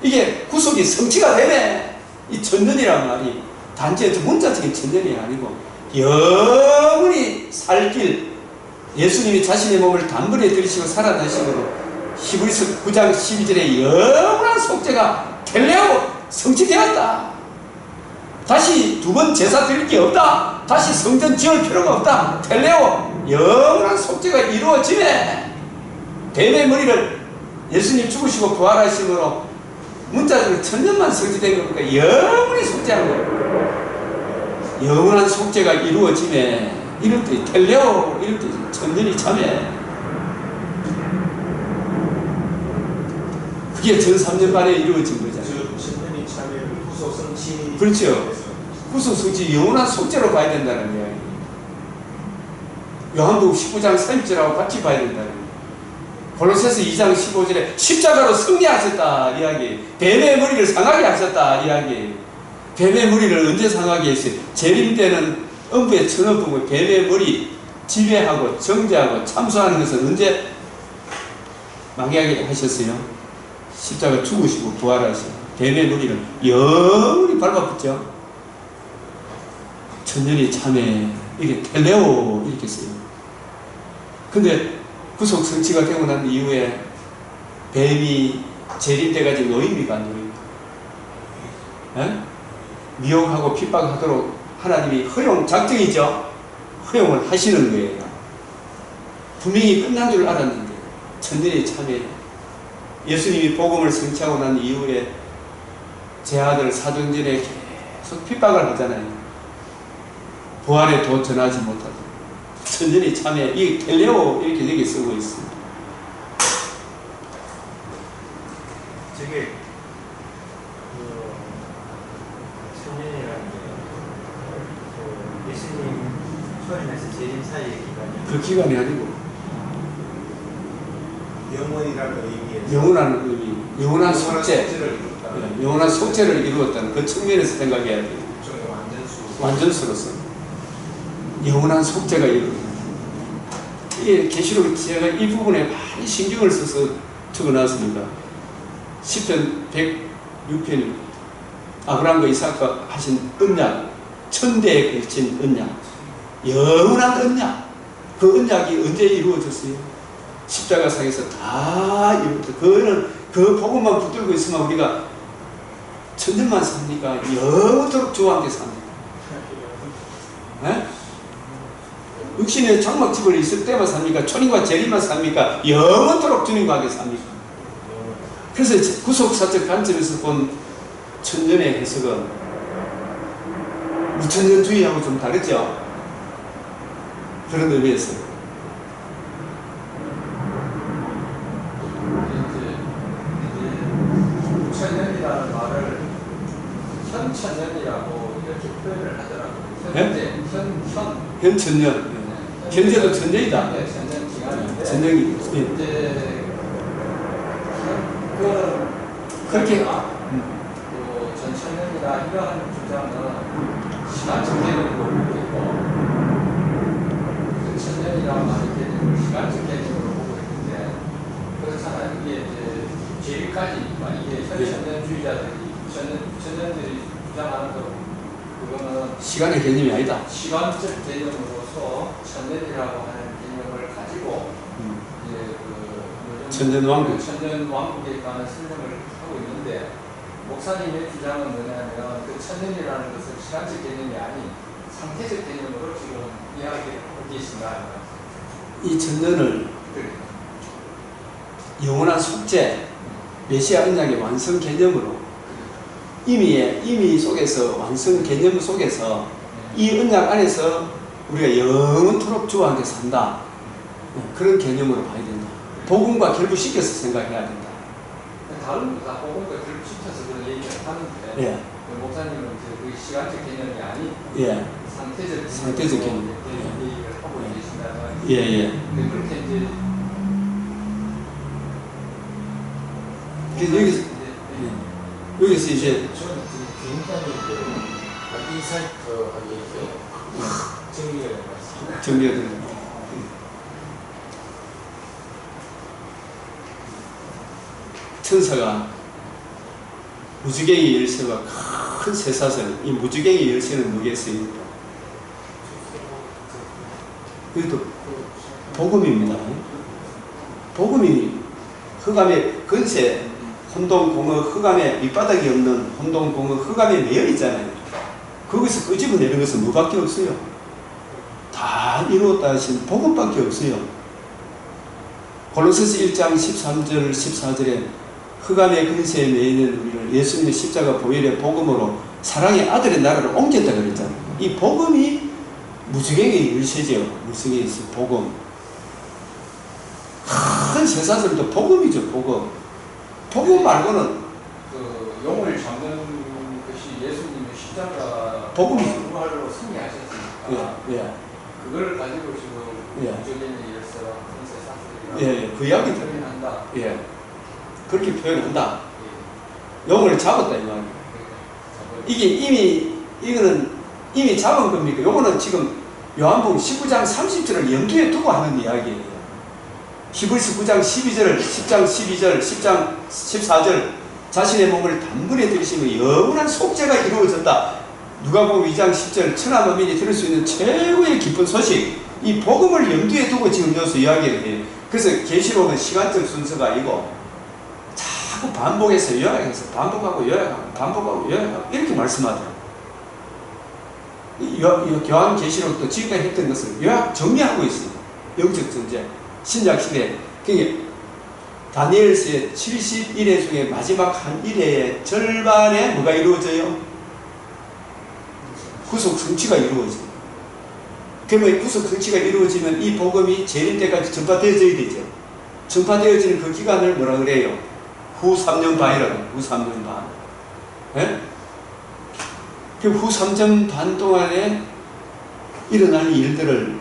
이게 구속이 성취가 되네. 이 천년이란 말이 단지 문자적인 천년이 아니고 영원히 살 길, 예수님이 자신의 몸을 단번에 들이시고 살아나심으로 히브리서 9장 12절에 영원한 속죄가 텔레오 성취되었다. 다시 두 번 제사 드릴 게 없다. 다시 성전 지을 필요가 없다. 텔레오, 영원한 속죄가 이루어지네. 뱀의 머리를 예수님 죽으시고 부활하심으로 문자적으로 천년만 성취된 거니까 영원히 속죄한 거예요. 영원한 속죄가 이루어지네. 이럴 때 텔레오, 이럴 때 천년이 참해. 그게 전 3년 만에 이루어진 거잖아요. 천년이 참여를 구속 성취. 그렇죠. 구속 성취, 영원한 속죄로 봐야 된다는 거예요. 요한복음 19장 30절하고 같이 봐야 된다는 거예요. 골로새서 2장 15절에 십자가로 승리하셨다 이야기, 뱀의 머리를 상하게 하셨다 이야기. 뱀의 머리를 언제 상하게 했어요? 재림 때는 음부의 천어부고 뱀의 머리 지배하고 정죄하고 참소하는 것은 언제 망하게 하셨어요? 십자가 죽으시고 부활하시고 뱀의 머리를 영원히 밟아붙죠. 천년이 참에 이게 텔레오 이렇게 써요. 근데 구속 성취가 되고 난 이후에 뱀이 재림때까지 노입니까? 안 노입니까? 에? 미혹하고 핍박하도록 하나님이 허용 작정이죠. 허용을 하시는 거예요. 분명히 끝난 줄 알았는데 천년이 참에 예수님이 복음을 성취하고 난 이후에 제 아들 사도행전에 계속 핍박을 하잖아요. 부활에 도 전하지 못하고 천년이 참에 이 텔레오 이렇게 여기 쓰고 있습니다. 저게 천년이라는 게 예수님 초림에서 재림 사이의 기간이 그 기간이 아니고 영원이라는 의미에서 영원한 의미, 영원한 속죄, 속죄를 이뤘다. 영원한 속죄를 이루었다는 그 측면에서 생각해야 돼요. 일종의 완전수. 완전수로서 영원한 속죄가 이루어집니다. 이 계시록 제가 이 부분에 많이 신경을 써서 적어놨습니다. 시편 106편 아브라함과 이삭과 하신 언약, 천대에 걸친 언약, 영원한 언약. 그 언약이 언제 이루어졌어요? 십자가상에서 다 이루어졌다. 그거는 그 복음만 붙들고 있으면 우리가 천년만 삽니까? 영원토록 주와 함께 삽니까? 네? 육신의 장막집을 있을 때만 삽니까? 초림과 재림만 삽니까? 영원토록 주님과 함께 삽니까? 그래서 구속사적 관점에서 본 천년의 해석은 무천년주의하고 좀 다르죠? 그런 의미에서. 이제 천년이라는 말을 현천년이라고 이렇게 표현을 하더라고요. 네? 현천. 현천년. 현재도 천년이다. 네, 천년 기간인데. 천년이. 예. 이제 그거는 그렇게. 그 전천년이라 이러한 주장은 시간적 개념으로 보고 있고, 천년이라는 말의 개념을 시간적 개념으로 보고 있는데, 그렇잖아요. 이게 이제 제일까지 이게 현천년주의자들이 천년들이 주장하는 거 그거는 시간의 개념이 아니다. 시간적 개념으로서 천년이라고 하는 개념을 가지고 이제 그 천년왕국. 천년왕국에 관한 설명을 하고 있는데, 목사님의 주장은 뭐냐면 그 천년이라는 것은 시간적 개념이 아닌 상태적 개념으로 지금 이야기하고 계신다. 이 천년을 영원한 속죄, 메시아 언약의 완성 개념으로 이미 속에서 완성 개념 속에서 이 언약 안에서 우리가 영원토록 주와 함께 산다. 그런 개념으로 봐야 된다. 복음과 결부시켜서 생각해야 된다. 다른 다 복음과 결부시켜서 그런 얘기를 하는데, 예. 목사님은 이제 그 시간적 개념이 아닌 예. 상태적 개념. 얘기를 하고 계신다는. 예. 근데 그렇게 이제 그래서 여기서 이제 저는 굉장히 인사이트하게 정리가 되었습니다. 정리가 됩니다. 천사가 무지개의 열쇠와 큰 쇠사슬, 이 무지개의 열쇠는 뭐겠어요? 이것도 복음입니다. 복음이 흑암의 근세, 혼동공허 흑암에 밑바닥이 없는 혼동공허 흑암에 매여 있잖아요. 거기서 끄집어내는 것은 뭐밖에 없어요? 다 이루었다 하신 복음밖에 없어요. 골로새서 1장 13절 14절에 흑암의 근세에 매여 있는 우리를 예수님의 십자가 보혈의 복음으로 사랑의 아들의 나라로 옮겼다 그랬잖아요. 이 복음이 무지개의 열쇠죠. 무지개의 복음. 큰 세사슬도 복음이죠. 복음. 복음 말고는 그 용을 잡는 것이 예수님의 십자가 복음이죠. 부활로 승리하셨으니까 그걸 가지고 지금 무적인의 열쇠와 큰세사슬이라고 그 이야기 표현한다. 그렇게 표현한다. 용을 잡았다 이 말이에요. 이게 이거는 이미 잡은 겁니까? 요거는 지금 요한복음 19장 30절을 염두에 두고 하는 이야기예요. 히브리서 9장 12절, 10장 12절, 10장 14절 자신의 몸을 단번에 들이시며 영원한 속죄가 이루어졌다. 누가복음 2장 10절 천하만민이 들을 수 있는 최고의 기쁜 소식, 이 복음을 염두에 두고 지금 여기서 이야기를 해요. 그래서 계시록은 시간적 순서가 아니고 자꾸 반복해서 요약해서 반복하고 요약하고 반복하고 요약하고 이렇게 말씀하더라고요. 교환 계시록도 지금까지 했던 것을 요약 정리하고 있어요. 영적 전제, 신약 시대. 그게 다니엘서의 71회 중에 마지막 한 1회의 절반에 뭐가 이루어져요? 구속 성취가 이루어져요. 그러면 구속 성취가 이루어지면 이 복음이 재림 때까지 전파되어져야 되죠. 전파되어지는 그 기간을 뭐라 그래요? 후 3년 반이라고. 후 3년 반. 예? 그 후 3년 반 동안에 일어날 일들을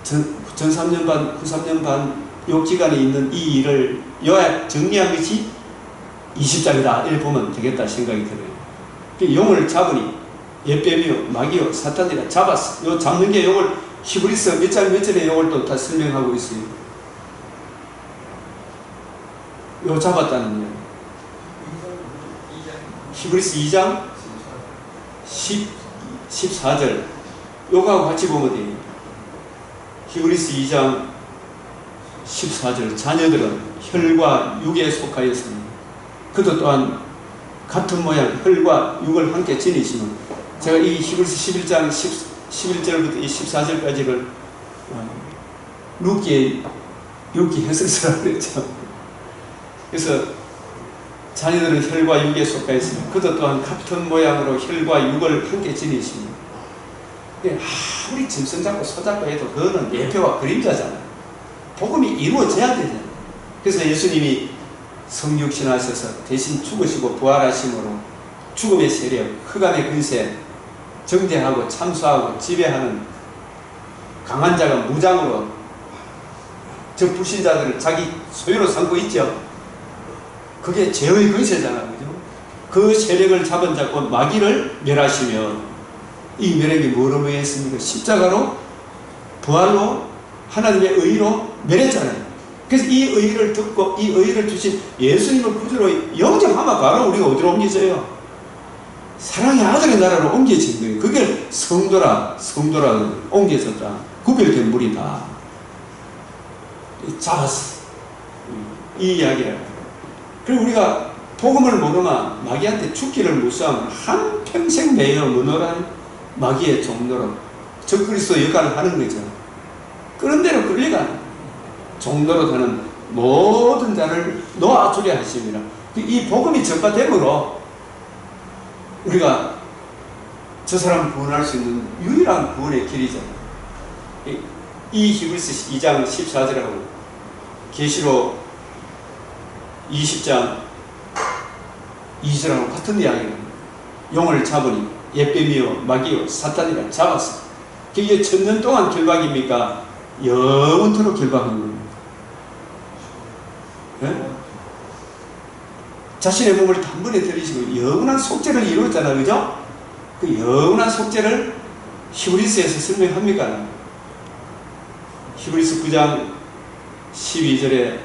전 3년 반, 후 3년 반 요 기간에 있는 이 일을 요약 정리한 것이 20장이다. 이렇게 보면 되겠다 생각이 들어요. 그 용을 잡으니 예뱀이요 마귀요 사탄이라 잡았어. 요 잡는 게 요걸 히브리서 몇 장 몇 절에 요걸 또 다 설명하고 있어요. 요 잡았다는 이야기. 히브리서 2장 14절 요거하고 같이 보면 돼요. 히브리서 2장 14절 자녀들은 혈과 육에 속하였습니다. 그도 또한 같은 모양 혈과 육을 함께 지니시면 제가 이 히브리서 11장 11절부터 이 14절까지를 룻기의 해석서라고 그랬죠. 그래서 자녀들은 혈과 육에 속하였으며 그도 또한 같은 모양으로 혈과 육을 함께 지니시며 아무리 짐승 잡고 소 잡고 해도 그거는 예표와 그림자잖아요. 복음이 이루어져야 되잖아요. 그래서 예수님이 성육신하셔서 대신 죽으시고 부활하심으로 죽음의 세력, 흑암의 근세 정죄하고 참수하고 지배하는 강한 자가 무장으로 저 불신자들을 자기 소유로 삼고 있죠. 그게 죄의 근세잖아요. 그죠? 그 세력을 잡은 자, 곧 마귀를 멸하시며, 이 멸한 게 뭐로 멸했습니까? 십자가로, 부활로, 하나님의 의로 멸했잖아요. 그래서 이 의를 듣고 이 의를 주신 예수님을 구주로 영접하면 바로 우리가 어디로 옮겨져요? 사랑의 아들의 나라로 옮겨진 거예요. 그게 성도라 옮겨졌다. 구별된 물이다. 잡았어. 이 이야기라. 그리고 우리가 복음을 모르면 마귀한테 죽기를 무서워하면 한평생 매여 무노란 마귀의 종로로 적그리스도 역할을 하는 거죠. 그런 대로 끌려가 종로로 가는 모든 자를 놓아주려 하심이라. 이 복음이 전파됨으로 우리가 저 사람 구원할 수 있는 유일한 구원의 길이잖아요. 이 히브리서 2장 14절하고 계시록 20장 2절하고 같은 이야기입니다. 용을 잡으니 예뱀이요 마귀요 사탄이라 잡았어. 이게 1000년 동안 결박입니까? 영원토록 결박한 겁니다. 네? 자신의 몸을 단번에 들이시고 영원한 속죄를 이루었잖아요. 그죠? 그 영원한 속죄를 히브리서에서 설명합니까? 히브리서 9장 12절에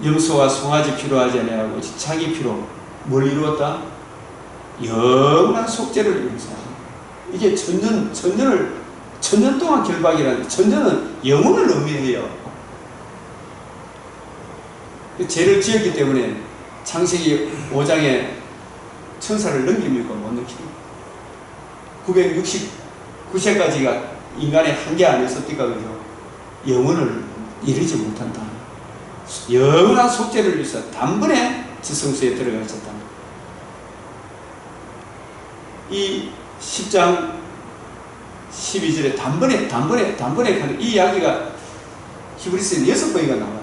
염소와 송아지 피로 하지 아니하고 자기 피로 뭘 이루었다? 영원한 속죄를 이루었다. 이게 천년 동안 결박이라는, 천년은 영혼을 의미해요. 죄를 지었기 때문에 창세기 5장에 천사를 넘깁니까? 못 넘깁니까? 969세까지가 인간의 한계 안에 있었니까, 그죠? 영혼을 이루지 못한다. 영원한 속죄를 위해서 단번에 지성소에 들어가셨다. 이 10장 12절에 단번에 가는 이 이야기가 히브리서에 6번이가 나와요.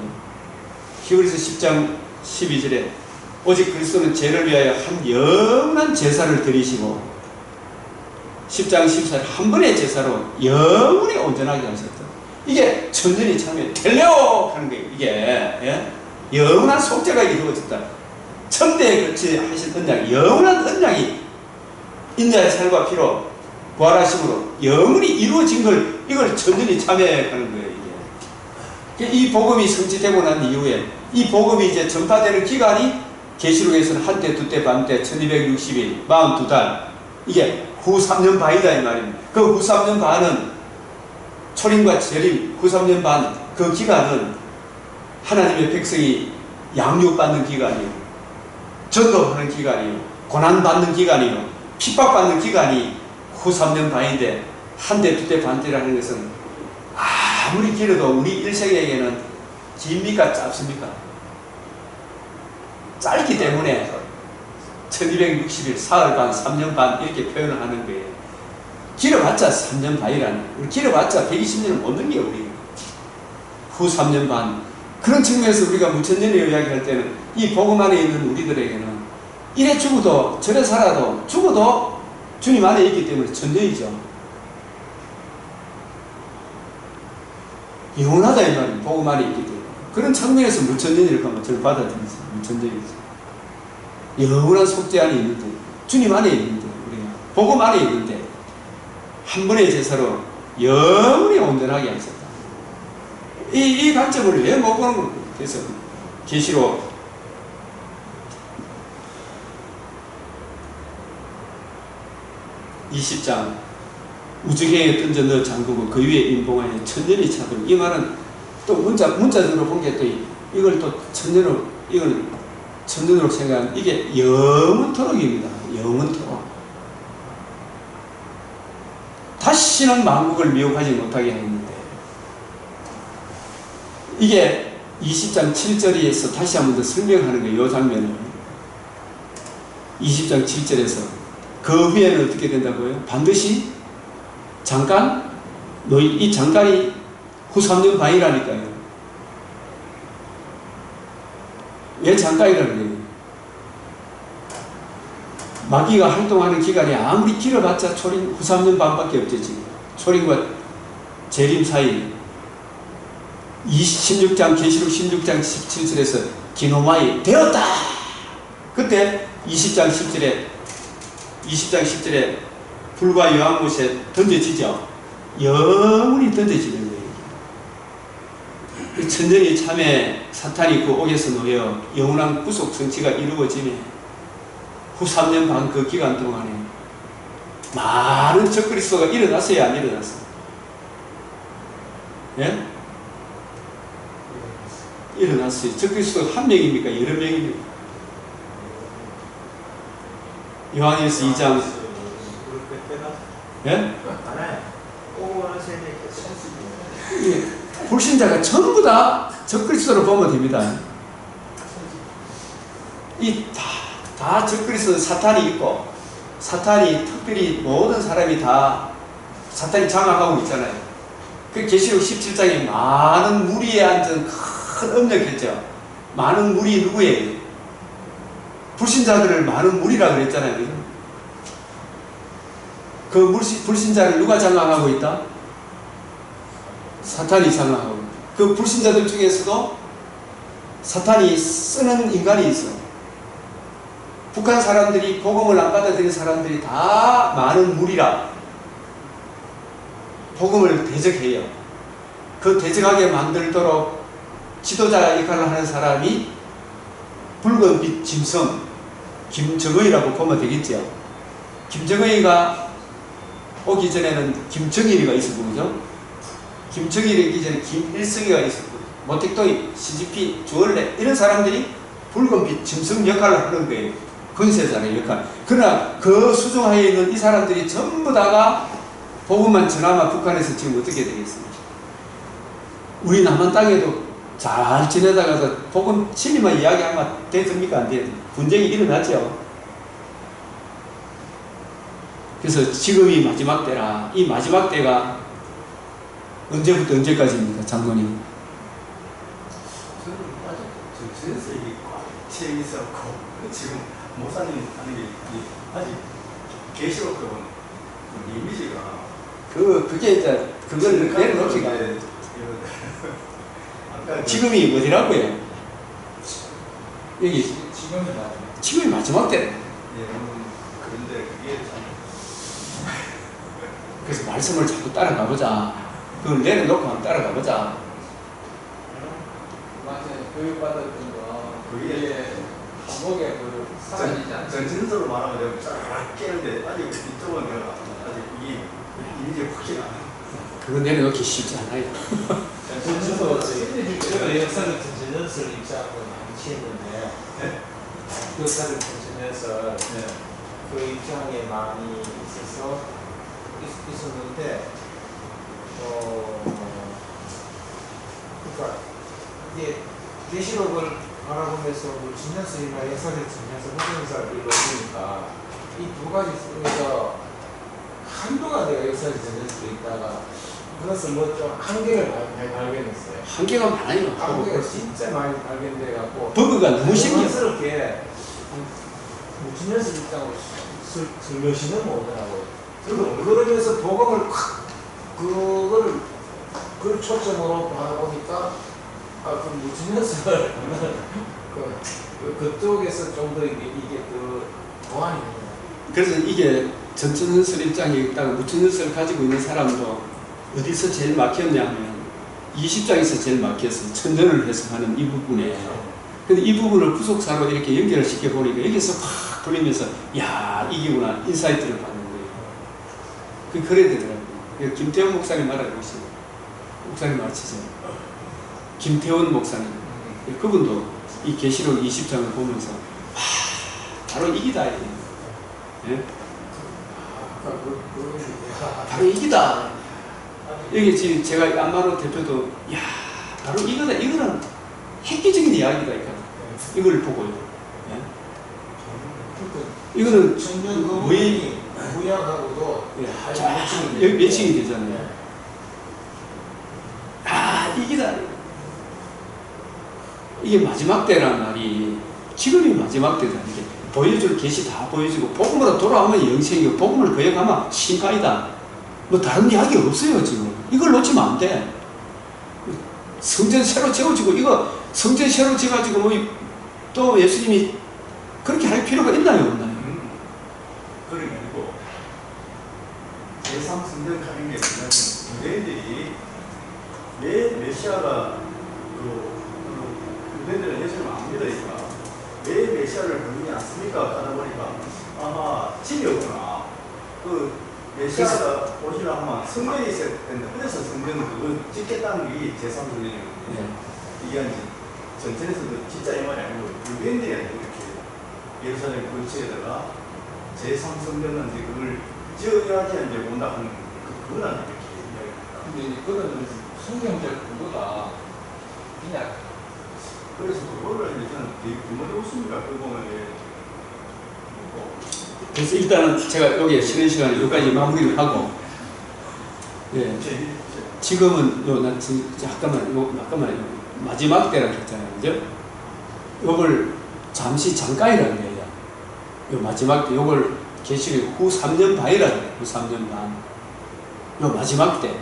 히브리서 10장 12절에 오직 그리스도는 죄를 위하여 한 영원한 제사를 드리시고 10장 14절 한 번의 제사로 영원히 온전하게 하셨다. 이게 천년이 참에 텔레오 하는 거예요. 이게 예? 영원한 속죄가 이루어졌다. 천대에 거치 하신 언약, 영원한 언약이 인자의 살과 피로 부활하심으로 영원히 이루어진 걸, 이걸 천년이 참여하는 거예요. 이게 이 복음이 성취되고 난 이후에 이 복음이 이제 전파되는 기간이 계시록에서는 한때, 두때, 반때, 1260일, 42달, 이게 후 3년 반이다 이 말입니다. 그 후 3년 반은 초림과 재림, 후 3년 반, 그 기간은 하나님의 백성이 양육받는 기간이요, 전도하는 기간이요, 고난받는 기간이요, 핍박받는 기간이 후 3년 반인데 한때, 두때, 반때라는 것은 아무리 길어도 우리 일생에게는 깁니까? 짧습니까? 짧기 때문에 1260일, 사흘 반, 3년 반 이렇게 표현을 하는 거예요. 길어봤자 3년 반이라는, 우리 길어봤자 120년을 못 넘겨 우리. 후 3년 반. 그런 측면에서 우리가 무천년의 이야기할 때는 이 복음 안에 있는 우리들에게는 이래 죽어도 저래 살아도 죽어도 주님 안에 있기 때문에 천년이죠. 영원하다 이 말이에요. 복음 안에 있기 때문에. 그런 측면에서 무천년이라고 하면 저를 받아들이죠. 무천년이죠. 영원한 속죄 안에 있는데, 주님 안에 있는데, 우리가 복음 안에 있는데 한 번의 제사로 영원히 온전하게 하셨다. 이 관점을 왜 못 보는 겁니까? 그래서 계시록 20장 우주경에 던져 넣어 잠그고 그 위에 인봉하여 천년이 차도록, 이 말은 또 문자적으로 본 게 또 이걸 또 천년으로 생각하는, 이게 영원토록입니다. 영원토록. 다시는 만국을 미혹하지 못하게 했는데, 이게 20장 7절에서 다시 한 번 더 설명하는 거예요. 이 장면을 20장 7절에서 그 후에는 어떻게 된다고요? 반드시 장간? 이 장간이 후 3년 반이라니까요. 왜 장간이라는 거예요? 마귀가 활동하는 기간이 아무리 길어봤자 초림 후 3년 반밖에 없지. 지금 초림과 재림 사이 16장 계시록 16장 17절에서 기노마이 되었다. 그때 20장 10절에 불과 여왕못에 던져지죠. 영원히 던져지는 거예요. 천년이 참에 사탄이 그 옥에서 놓여 영원한 구속 성취가 이루어지며 후 3년 반 그 기간 동안에 많은 적그리스도가 일어났어요, 안 일어났어요? 예? 일어났어요. 적그리스도가 한 명입니까? 여러 명입니까? 요한일서 2장 예? 불신자가 전부 다 적그리스도로 보면 됩니다. 다 적그리스도 사탄이 있고, 사탄이 특별히 모든 사람이 다 사탄이 장악하고 있잖아요. 그 계시록 17장에 많은 무리에 앉은 큰 음력했죠. 많은 무리 누구예요? 불신자들을 많은 무리라 그랬잖아요. 그 불신자를 누가 장악하고 있다? 사탄이 장악하고 있다. 그 불신자들 중에서도 사탄이 쓰는 인간이 있어. 북한 사람들이 복음을 안 받아들인 사람들이 다 많은 무리라 복음을 대적해요. 그 대적하게 만들도록 지도자 역할을 하는 사람이 붉은빛 짐승 김정의라고 보면 되겠죠. 김정의가 오기 전에는 김정일이가 있었고, 그죠? 김정일이 오기 전에 김일성이가 있었고, 모택동이, CGP, 주얼레 이런 사람들이 붉은빛 짐승 역할을 하는 거예요. 권세자의 역할. 그러나 그 수중하에 있는 이 사람들이 전부 다가 복음만 전하면 북한에서 지금 어떻게 되겠습니까? 우리 남한 땅에도 잘 지내다가서 복음 진리만 이야기하면 되습니까? 안 돼요? 분쟁이 일어나죠. 그래서 지금이 마지막 때라. 이 마지막 때가 언제부터 언제까지입니까, 장로님? 저는 아직 전에서 이게 꽉 채 있었고 지금 목사님 하는 게 아직 계시록 그런 이미지가 그게 이제 그걸 내려놓기가 지금이 어디라고요? 여기 지금이 마지막 때. 그런데 그게 참 그래서 말씀을 자꾸 따라가보자. 그걸 내려놓고 한번 따라가보자. 맞아요. 교육받았던 거 그게 목에 그 사라지지 않죠. 전진서로 말하면 내가 쫙 깨는데 아직 이쪽은 내가 아직 이게 이미지가 확실히 안 나. 그거 내려놓기 쉽지 않아요. 제가 역사를 전전연설 입장하고 많이 취했는데 역사를 전전연설 그 입장에 많이 있어서 있었는데 그러니까 이게 계시록을 바라보면서 뭐 진연설이나 역사를 전전연설, 호전연설을 읽어보니까 이 두 가지 중에서 한동안 내가 역사를 전전연설에 있다가 그래서 뭐 좀 한계를 발견했어요. 한계가 많아요. 한계가 진짜 많이 발견돼갖고 버그가 너무 심해요. 자연스럽게 무진연습 입장으로 설교시는 오더라고요. 그러면서 복음을 그거를 그 초점으로 바라보니까 그 무진연습을 그쪽에서 좀 더 이게 더 보완이 됩니다. 그래서 이게 전천연설 입장에 있다가 무천연설을 가지고 있는 사람도 어디서 제일 막혔냐면 20장에서 제일 막혔어요. 천년을 해석하는 이 부분에. 근데 이 부분을 구속사로 이렇게 연결을 시켜보니까 여기서 팍 돌리면서 야 이기구나 인사이트를 받는 거예요. 그래야 되더라고요. 김태원 목사님 말하고 있어요. 목사님 말치세요. 김태원 목사님. 그분도 이 계시록 20장을 보면서 바로 이기다. 예? 바로 이기다. 여기 지금 제가 안마로 대표도 야 바로 이거다. 이거는 획기적인 이야기다. 이걸 보고요. 예? 이거는 청년 왜 구약하고도 예, 아주 자, 매칭이 여기 매칭이 되잖아요. 아, 이기다. 이게 마지막 때라는 말이 지금이 마지막 때다. 이게 보여줄 계시 다 보여주고 복음으로 돌아오면 영생이고 복음을 거역하면 심판이다. 뭐 다른 이야기 없어요 지금. 이걸 놓치면 안 돼. 성전 새로 지어지고 이거 성전 새로 지어가지고 뭐 또 예수님이 그렇게 할 필요가 있나요 없나요? 그런 게 아니고 제3성전 가는 게 뭐냐면 유대인들이 왜 메시아가 유대인들은 예수님을 안 믿으니까 왜 메시아를 부르지 않습니까? 하다 보니까 아마 집이 없구나. 그 메시아가 오시려 하면 성전이 있어야 된다. 그래서 성전을 그걸 짓겠다는 게 제3성전이거든요. 네. 이게 이제 전체에서도 진짜 이 말이 아니고 유대인들이 아니고 이렇게 예루살렘 근처에다가 제3성전은 이제 그걸 지어야지 이제 온다 하는 그건 아니에요. 근데 이제 그거는 성경적 근거가 그냥 그래서 그거를 이제 저는 되게 웃습니다. 그 보면 그래서 일단은 제가 여기 쉬는 시간에 여기까지 마무리를 하고, 예, 지금은 잠깐만 마지막 때라고 했잖아요, 그죠? 요걸 잠깐이라는 거예요. 요 마지막 때, 요걸 계시록 후 3년 반이라고 해요. 후 3년 반. 요 마지막 때,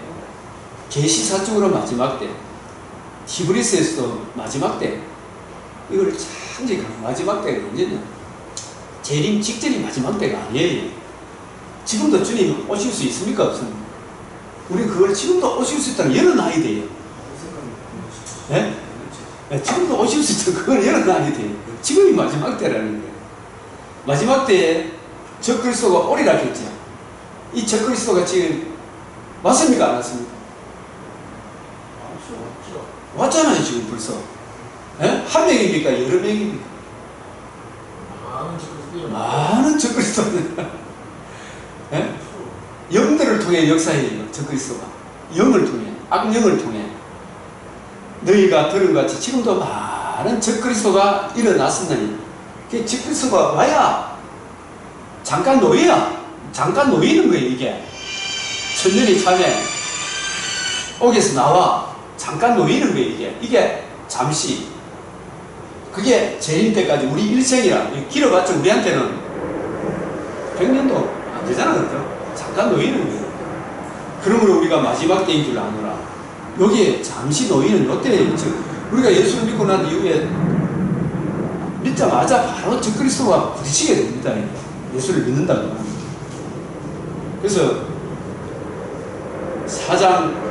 계시사적으로 마지막 때, 히브리스에서도 마지막 때, 이걸 참지 마지막 때가 언제냐? 재림 직전이 마지막 때가 아니에요. 지금도 주님 오실 수 있습니까? 없습니까? 우리 그걸 지금도 오실 수 있다는 열어놔야 돼요. 예? 네? 지금도 오실 수 있다는 그걸 열어놔야 돼요. 지금이 마지막 때라는 거예요. 마지막 때에 적그리스도가 오리라 했죠. 이 적그리스도가 지금 왔습니까? 안 왔습니까? 왔잖아요, 지금 벌써. 예? 한 명입니까? 여러 명입니까? 많은 적그리스도는 예? 영들을 통해 역사해요. 적그리스도가 영을 통해, 악령을 통해 너희가 들은 것 같이 지금도 많은 적그리스도가 일어났으니 그 적그리스도가 와야 잠깐 놓이야. 잠깐 놓이는 거예요. 이게 천년이 참에 옥에서 나와 잠깐 놓이는 거예요. 이게 잠시. 그게 재림 때까지 우리 일생이라 길어봤자 우리한테는 100년도 안 되잖아. 그렇죠? 잠깐 놓이는 거예요. 그러므로 우리가 마지막 때인 줄 아노라. 여기에 잠시 놓이는 요때 우리가 예수를 믿고 난 이후에 믿자마자 바로 적그리스도가 부딪히게 됩니다. 예수를 믿는다고 합니다. 그래서 4장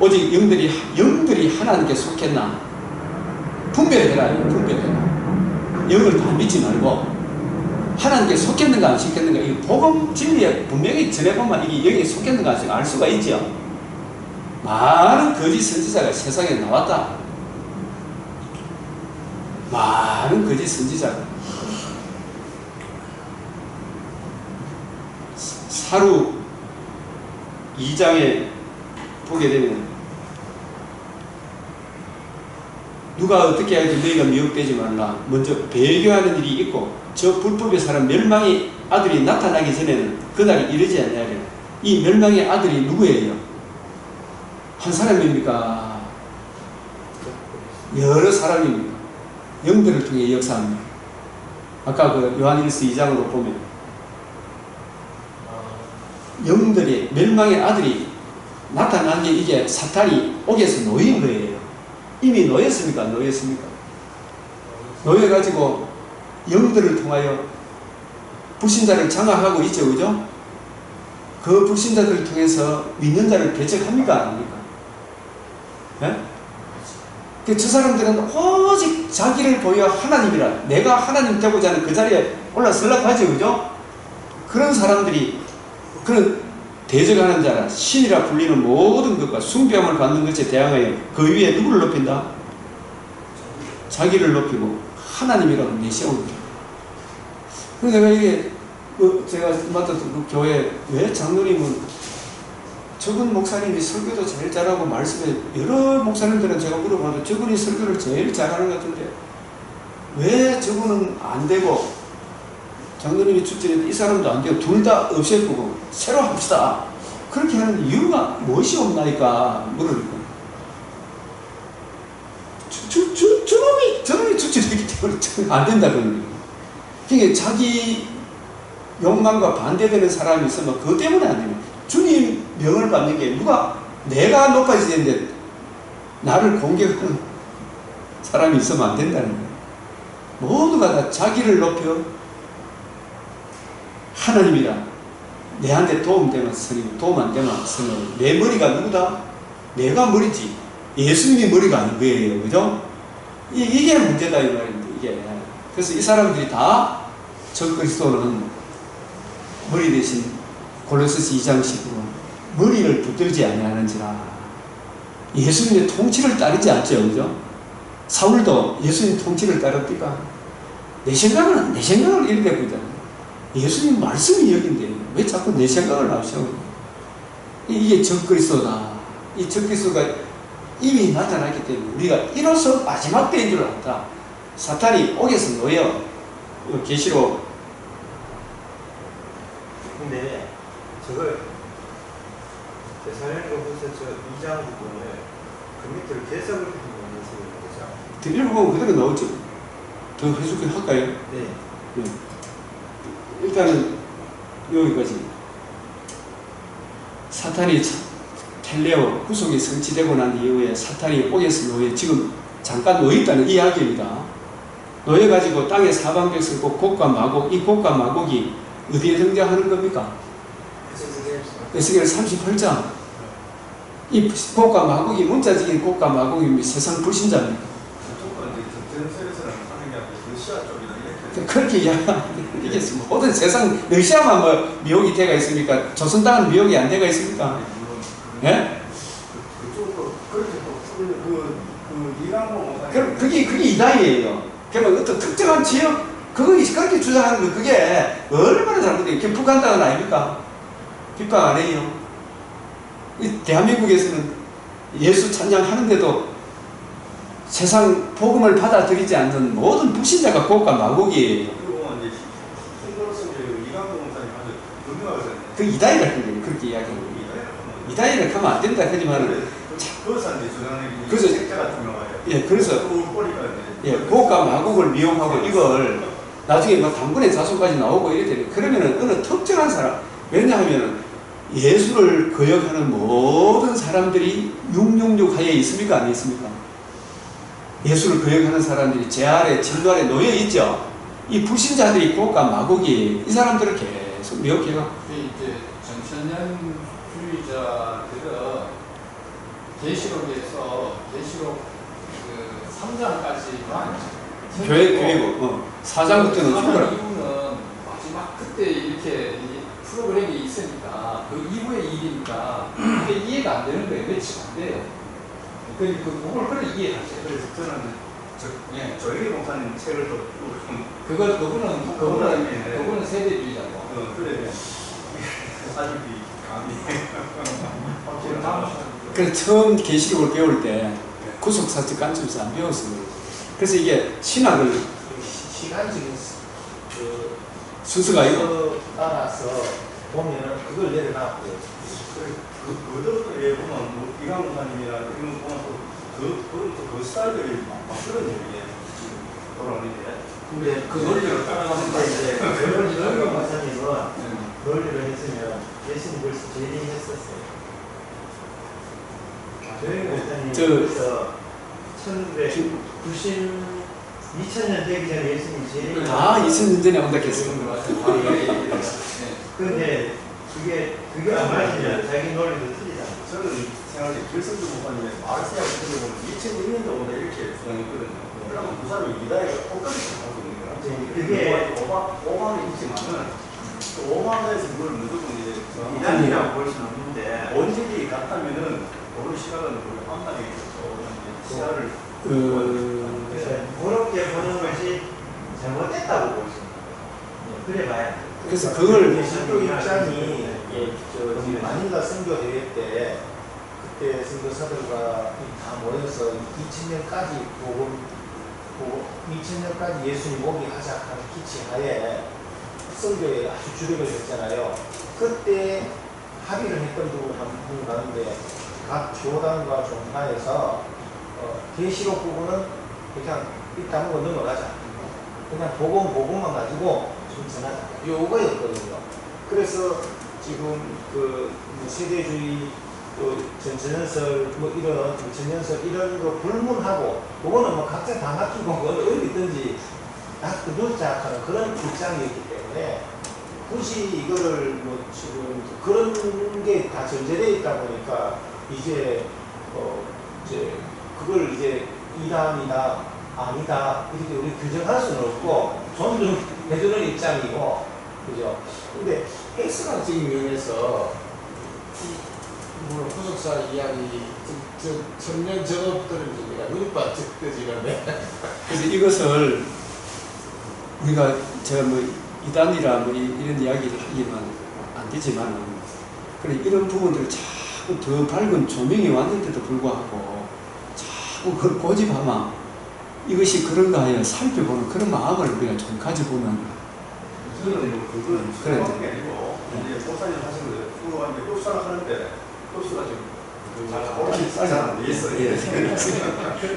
오직 영들이 하나님께 속했나 분별해라. 영을 다 믿지 말고 하나님께 속했는가 안 속했는가 이 복음 진리에 분명히 전해보면 이게 여기에 속했는가 안 속했는가 알 수가 있죠. 많은 거짓 선지자가 세상에 나왔다. 많은 거짓 선지자가 사루 2장에 보게 되면 누가 어떻게 하여도 너희가 미혹되지 말라. 먼저 배교하는 일이 있고 저 불법의 사람 멸망의 아들이 나타나기 전에는 그날이 이르지 않냐면 이 멸망의 아들이 누구예요? 한 사람입니까? 여러 사람입니까? 영들을 통해 역사합니다. 아까 그 요한일서 2장으로 보면 영들이 멸망의 아들이 나타난 게 이게 사탄이 옥에서 놓인 거예요. 이미 놓였습니까? 놓여가지고 영들을 통하여 불신자를 장악하고 있죠. 그죠? 그 불신자들을 통해서 믿는 자를 배척합니까? 안 합니까? 네? 저 사람들은 오직 자기를 보여 하나님이라 내가 하나님 되고자 하는 그 자리에 올라서려고 하죠. 그죠? 그런 사람들이 그런 대적하는 자라 신이라 불리는 모든 것과 숭배함을 받는 것에 대항하여 그 위에 누구를 높인다? 자기를 높이고 하나님이라고 내세운다. 그래서 내가 이게 제가 맡았던 그 교회 왜 장로님은 저분 목사님이 설교도 제일 잘하고 말씀에 여러 목사님들은 제가 물어봐도 저분이 설교를 제일 잘하는 것 같은데 왜 저거는 안 되고 장로님이 추천해도 이 사람도 안 되고 둘 다 없애고 새로 합시다. 그렇게 하는 이유가 무엇이 없나니까 물으니까 저놈이 추천했기 때문에 안 된다 그러는 거예요. 그러니까 자기 욕망과 반대되는 사람이 있으면 그것 때문에 안 됩니다. 주님 명을 받는 게 내가 높아져야 되는데 나를 공격하는 사람이 있으면 안 된다는 거예요. 모두가 다 자기를 높여 하나님이라 내한테 도움되면 선이고 도움 안 되면 선이고 내 머리가 누구다? 내가 머리지 예수님이 머리가 아닌 거예요. 그죠? 이게 문제다 이 말입니다. 이게. 그래서 이 사람들이 다 적그리스도는 머리 대신 골로새서 2장식으로 머리를 붙들지 아니하는지라 예수님의 통치를 따르지 않죠. 그죠? 사울도 예수님 통치를 따릅니까? 내 생각을 이렇게 하고 있잖아요. 예수님 말씀이 여긴데 왜 자꾸 내 생각을 하셔? 이게 적그리스도다. 이 적그리스도가 이미 나타났기 때문에 우리가 이로써 마지막 때인 줄 알았다. 사탄이 옥에서 놓여 계시록. 근데 저걸 데살로니가후서 2장 부분을 그 밑으로 개석을 해주는 거죠. 더 읽어보면 그대로 나오죠. 더 해석을 할까요? 네. 네. 일단은 여기까지. 사탄이 텔레오 구속이 성취되고 난 이후에 사탄이 옥에서 놓여 지금 잠깐 놓여있다는 이야기입니다. 놓여가지고 땅에 사방벽 쓰고 곡과 마곡, 이 곡과 마곡이 어디에 등장하는 겁니까? 에스겔 38장. 이 곡과 마곡이 문자적인 곡과 마곡이 세상 불신자입니다. 그렇게 이야기하겠습니다. 모든 세상 러시아만 뭐 미혹이 돼가 있습니까? 조선 땅은 미혹이 안 돼가 있습니까? 예? 그게 이단이에요. 그러면 어떤 특정한 지역 그렇게 주장하는 거 그게 얼마나 잘못돼요. 그게 북한 땅은 아닙니까? 비판 안 해요. 이 대한민국에서는 예수 찬양하는데도 세상 복음을 받아들이지 않는 모든 불신자가 곡과 마곡이에요. 그 이단이라 하는 거예요. 그렇게 이야기하는 거예요. 이단이라 하면 안 된다 하지만은 그래서 곡과 마곡을 미용하고 이걸 나중에 막 단군의 자손까지 나오고 이래 되는 그러면은 어느 특정한 사람 왜냐하면 예수를 거역하는 모든 사람들이 666 하에 있습니까? 안 있습니까? 예수를 거역하는 사람들이 제 아래 진도 아래 놓여 있죠. 이 불신자들이 곡과 마곡이 이 사람들을 계속 미혹해요. 이제 정천년주의자들은 계시록 3장까지만 교회고 4장부터는 죽어라. 이유는 마지막 그때 이렇게 프로그램이 있으니까 그 이후의 일이니까 그게 이해가 안 되는 거예요. 매치가 안 돼요. 그걸 그래 이해하세요. 그래서 저는 조영희 목사님 책을 또 그거는 세대주의자고. 그래. 아주 감이. 그래서 처음 계시록을 배울 때 구속사적 관점에서 안 배웠어요. 그래서 이게 신학을 시간적인 순서가 있고 따라서 보면은 그걸 내려놨고 그들도 예 보면 이강 목사님이나 이런 보면 그 스타일들이 바꾸는 얘기에 돌아오는데. 근데 그 논리를 따라가는데 이제 그 논리를 목사님은 논리를 했으면 예수님 벌써 재림했었어요. 조영희 목사님 그래서 2000년 되기 전에 예수님 재림을 2000년 전에 온다 했어요. 근데 그게 안 맞으면 자기 논리도 틀리잖아요. 저는 생각할 때 길선주 목사님의 마르세아 같은 경우는 2001년도 오다 이렇게 주장했거든요. 그러면 그 사람이 이다이가 똑같이 하고 있는 거라. 그게 오만이 있지만은 그 오만에서 그걸 무조건 이제 이단이라고 볼 수는 없는데 원칙이 같다면은 오늘 시간은 우리 판단이겠죠. 시야를 그렇게 보는 것이 잘못됐다고 볼 수 있는 거예요. 그래 봐야 돼요. 그래서 그걸 신도 입장이 마닐라 선교 대회 때 그때 선교사들과 다 모여서 2000년까지 복음 2000년까지 예수님 오기 하작하는 기치하에 성교에 아주 주력을 했잖아요. 그때 합의를 했던 부분 한 부분 가는데 각 교단과 종파에서 계시록 부분은 그냥 일단 뭐 넘어가자. 그냥 복음만 가지고 좀 전하자. 요거였거든요. 그래서 지금 그 세대주의 또 전천연설 뭐 이런 전천연설 이런 거 불문하고 그거는 뭐 각자 다 맡기고 어디 있든지 다 그두자 하는 그런 입장이었기 때문에 굳이 이거를 뭐 지금 그런 게 다 전제되어 있다 보니까 이제 이제 그걸 이제 이단이다 아니다 이렇게 우리 규정할 수는 없고 존중해주는 입장이고 그죠? 근데 헬스학적인 면에서 물론 후속사 이야기 천년 전업들은 우리가 눈이 빠져지는데 그래서 이것을 우리가 제가 뭐 이단이라 뭐 이런 이야기를 하기만 안 되지만 그래 이런 부분들을 자꾸 더 밝은 조명이 왔는데도 불구하고 자꾸 그걸 고집하면 이것이 그런가 하여 살펴보는 그런 마음을 우리가 좀 가져보면 저는 뭐 그건 그래. 그런 게 아니고 이제 목사님 하시는 거예요. 그거 이제 흡수를 하는데 흡수가 좀 잘안 돼 있어요. 예.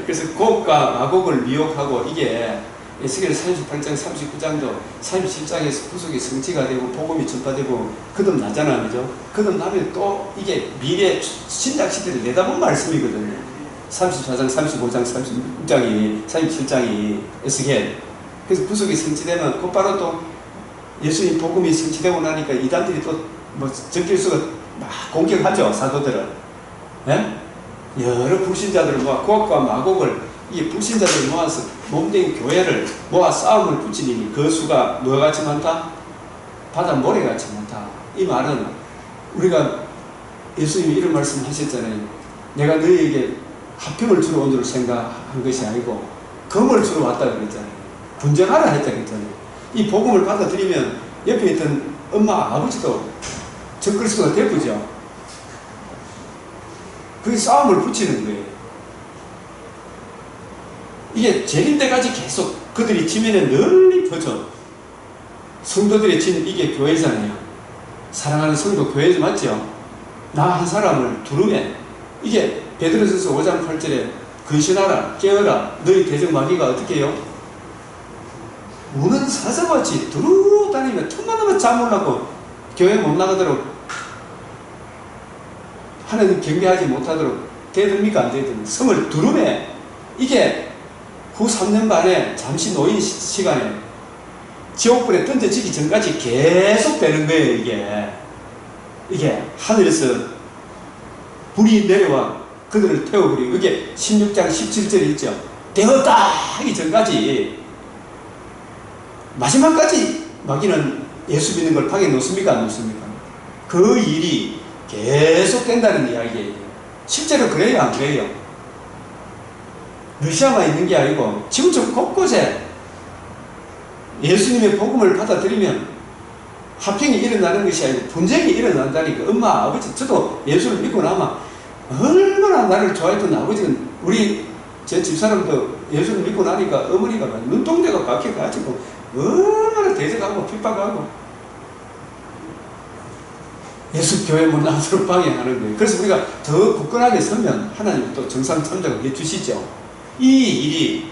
그래서 곡과 마곡을 미혹하고 이게 에스겔 38장 39장도 37장에서 구속이 성취가 되고 복음이 전파되고 거듭나잖아 그죠? 거듭나면 또 이게 미래 신약 시대를 내다본 말씀이거든요. 34장 35장 36장이 37장이 에스겔 그래서 구속이 성취되면 곧바로 또 예수님 복음이 성취되고 나니까 이단들이 또 뭐 적길수가 막 공격하죠 사도들을. 예? 여러 불신자들을 모아 곡과 마곡을 이 불신자들을 모아서 몸된 교회를 모아 싸움을 붙이니 그 수가 뭐같이 많다? 바다 모래같이 많다. 이 말은 우리가 예수님이 이런 말씀 하셨잖아요. 내가 너희에게 화평을 주러 온 줄 생각한 것이 아니고 검을 주러 왔다 그랬잖아요. 분쟁하라 했다 그랬잖아요. 이 복음을 받아들이면 옆에 있던 엄마 아버지도 적글수가 되쁘죠. 그게 싸움을 붙이는 거예요. 이게 제일 때까지 계속 그들이 지면에 널리 퍼져. 성도들의 진 이게 교회잖아요. 사랑하는 성도 교회죠 맞죠? 나 한 사람을 두루매 이게 베드로전서 5장 8절에 근신하라 깨어라 너희 대적 마귀가 어떻게 해요? 우는 사자같이 두루 다니며 틈만 하면 잠올라고 교회 못 나가도록 하나님 경배하지 못하도록 되듭니까 안 되듭니까? 성을 두루매 이게 후 3년 만에 잠시 놓인 시간에 지옥불에 던져지기 전까지 계속 되는 거예요 이게 하늘에서 불이 내려와 그들을 태워버리고 이게 16장 17절에 있죠. 되었다 하기 전까지 마지막까지 마귀는 예수 믿는 걸 방해 놓습니까 안 놓습니까? 그 일이 계속 된다는 이야기예요. 실제로 그래요 안 그래요? 러시아만 있는 게 아니고 지금 좀 곳곳에 예수님의 복음을 받아들이면 화평이 일어나는 것이 아니고 분쟁이 일어난다니까. 엄마 아버지 저도 예수를 믿고 나면 얼마나 나를 좋아했던 아버지는 우리 제 집사람도 예수를 믿고 나니까 어머니가 눈동자가 박혀가지고 얼마나 대적하고 핍박하고 예수 교회 못 나오도록 방해하는 거예요. 그래서 우리가 더 굳건하게 서면 하나님 또 정상 참작을 해주시죠. 이 일이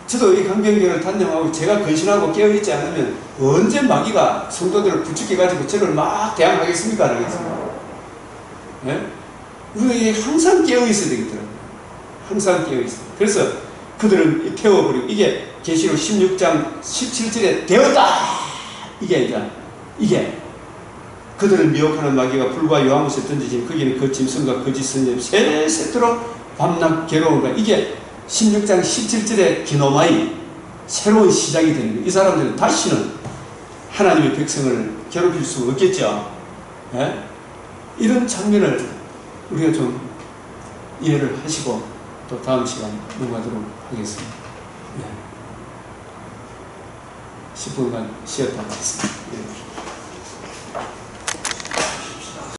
저도 이 강변교회를 단념하고 제가 근신하고 깨어있지 않으면 언제 마귀가 성도들을 부추겨가지고 저를 막 대항하겠습니까? 안 하겠습니까? 네? 우리가 항상 깨어있어야 되겠더라고요. 항상 깨어있어요. 그래서 그들을 태워버리고 이게 계시록 16장 17절에 되었다! 이게 아니라 이게 그들을 미혹하는 마귀가 불과 요한못에 던지진 거기는 그 짐승과 거짓 선지자 새 세트로 밤낮 괴로운 거야. 이게 16장 17절의 기노마이 새로운 시작이 되는 거예요. 이 사람들은 다시는 하나님의 백성을 괴롭힐 수 없겠죠. 예? 이런 장면을 우리가 좀 이해를 하시고 또 다음 시간 넘어가도록 하겠습니다. 네. 10분간 쉬었다 가겠습니다. 예.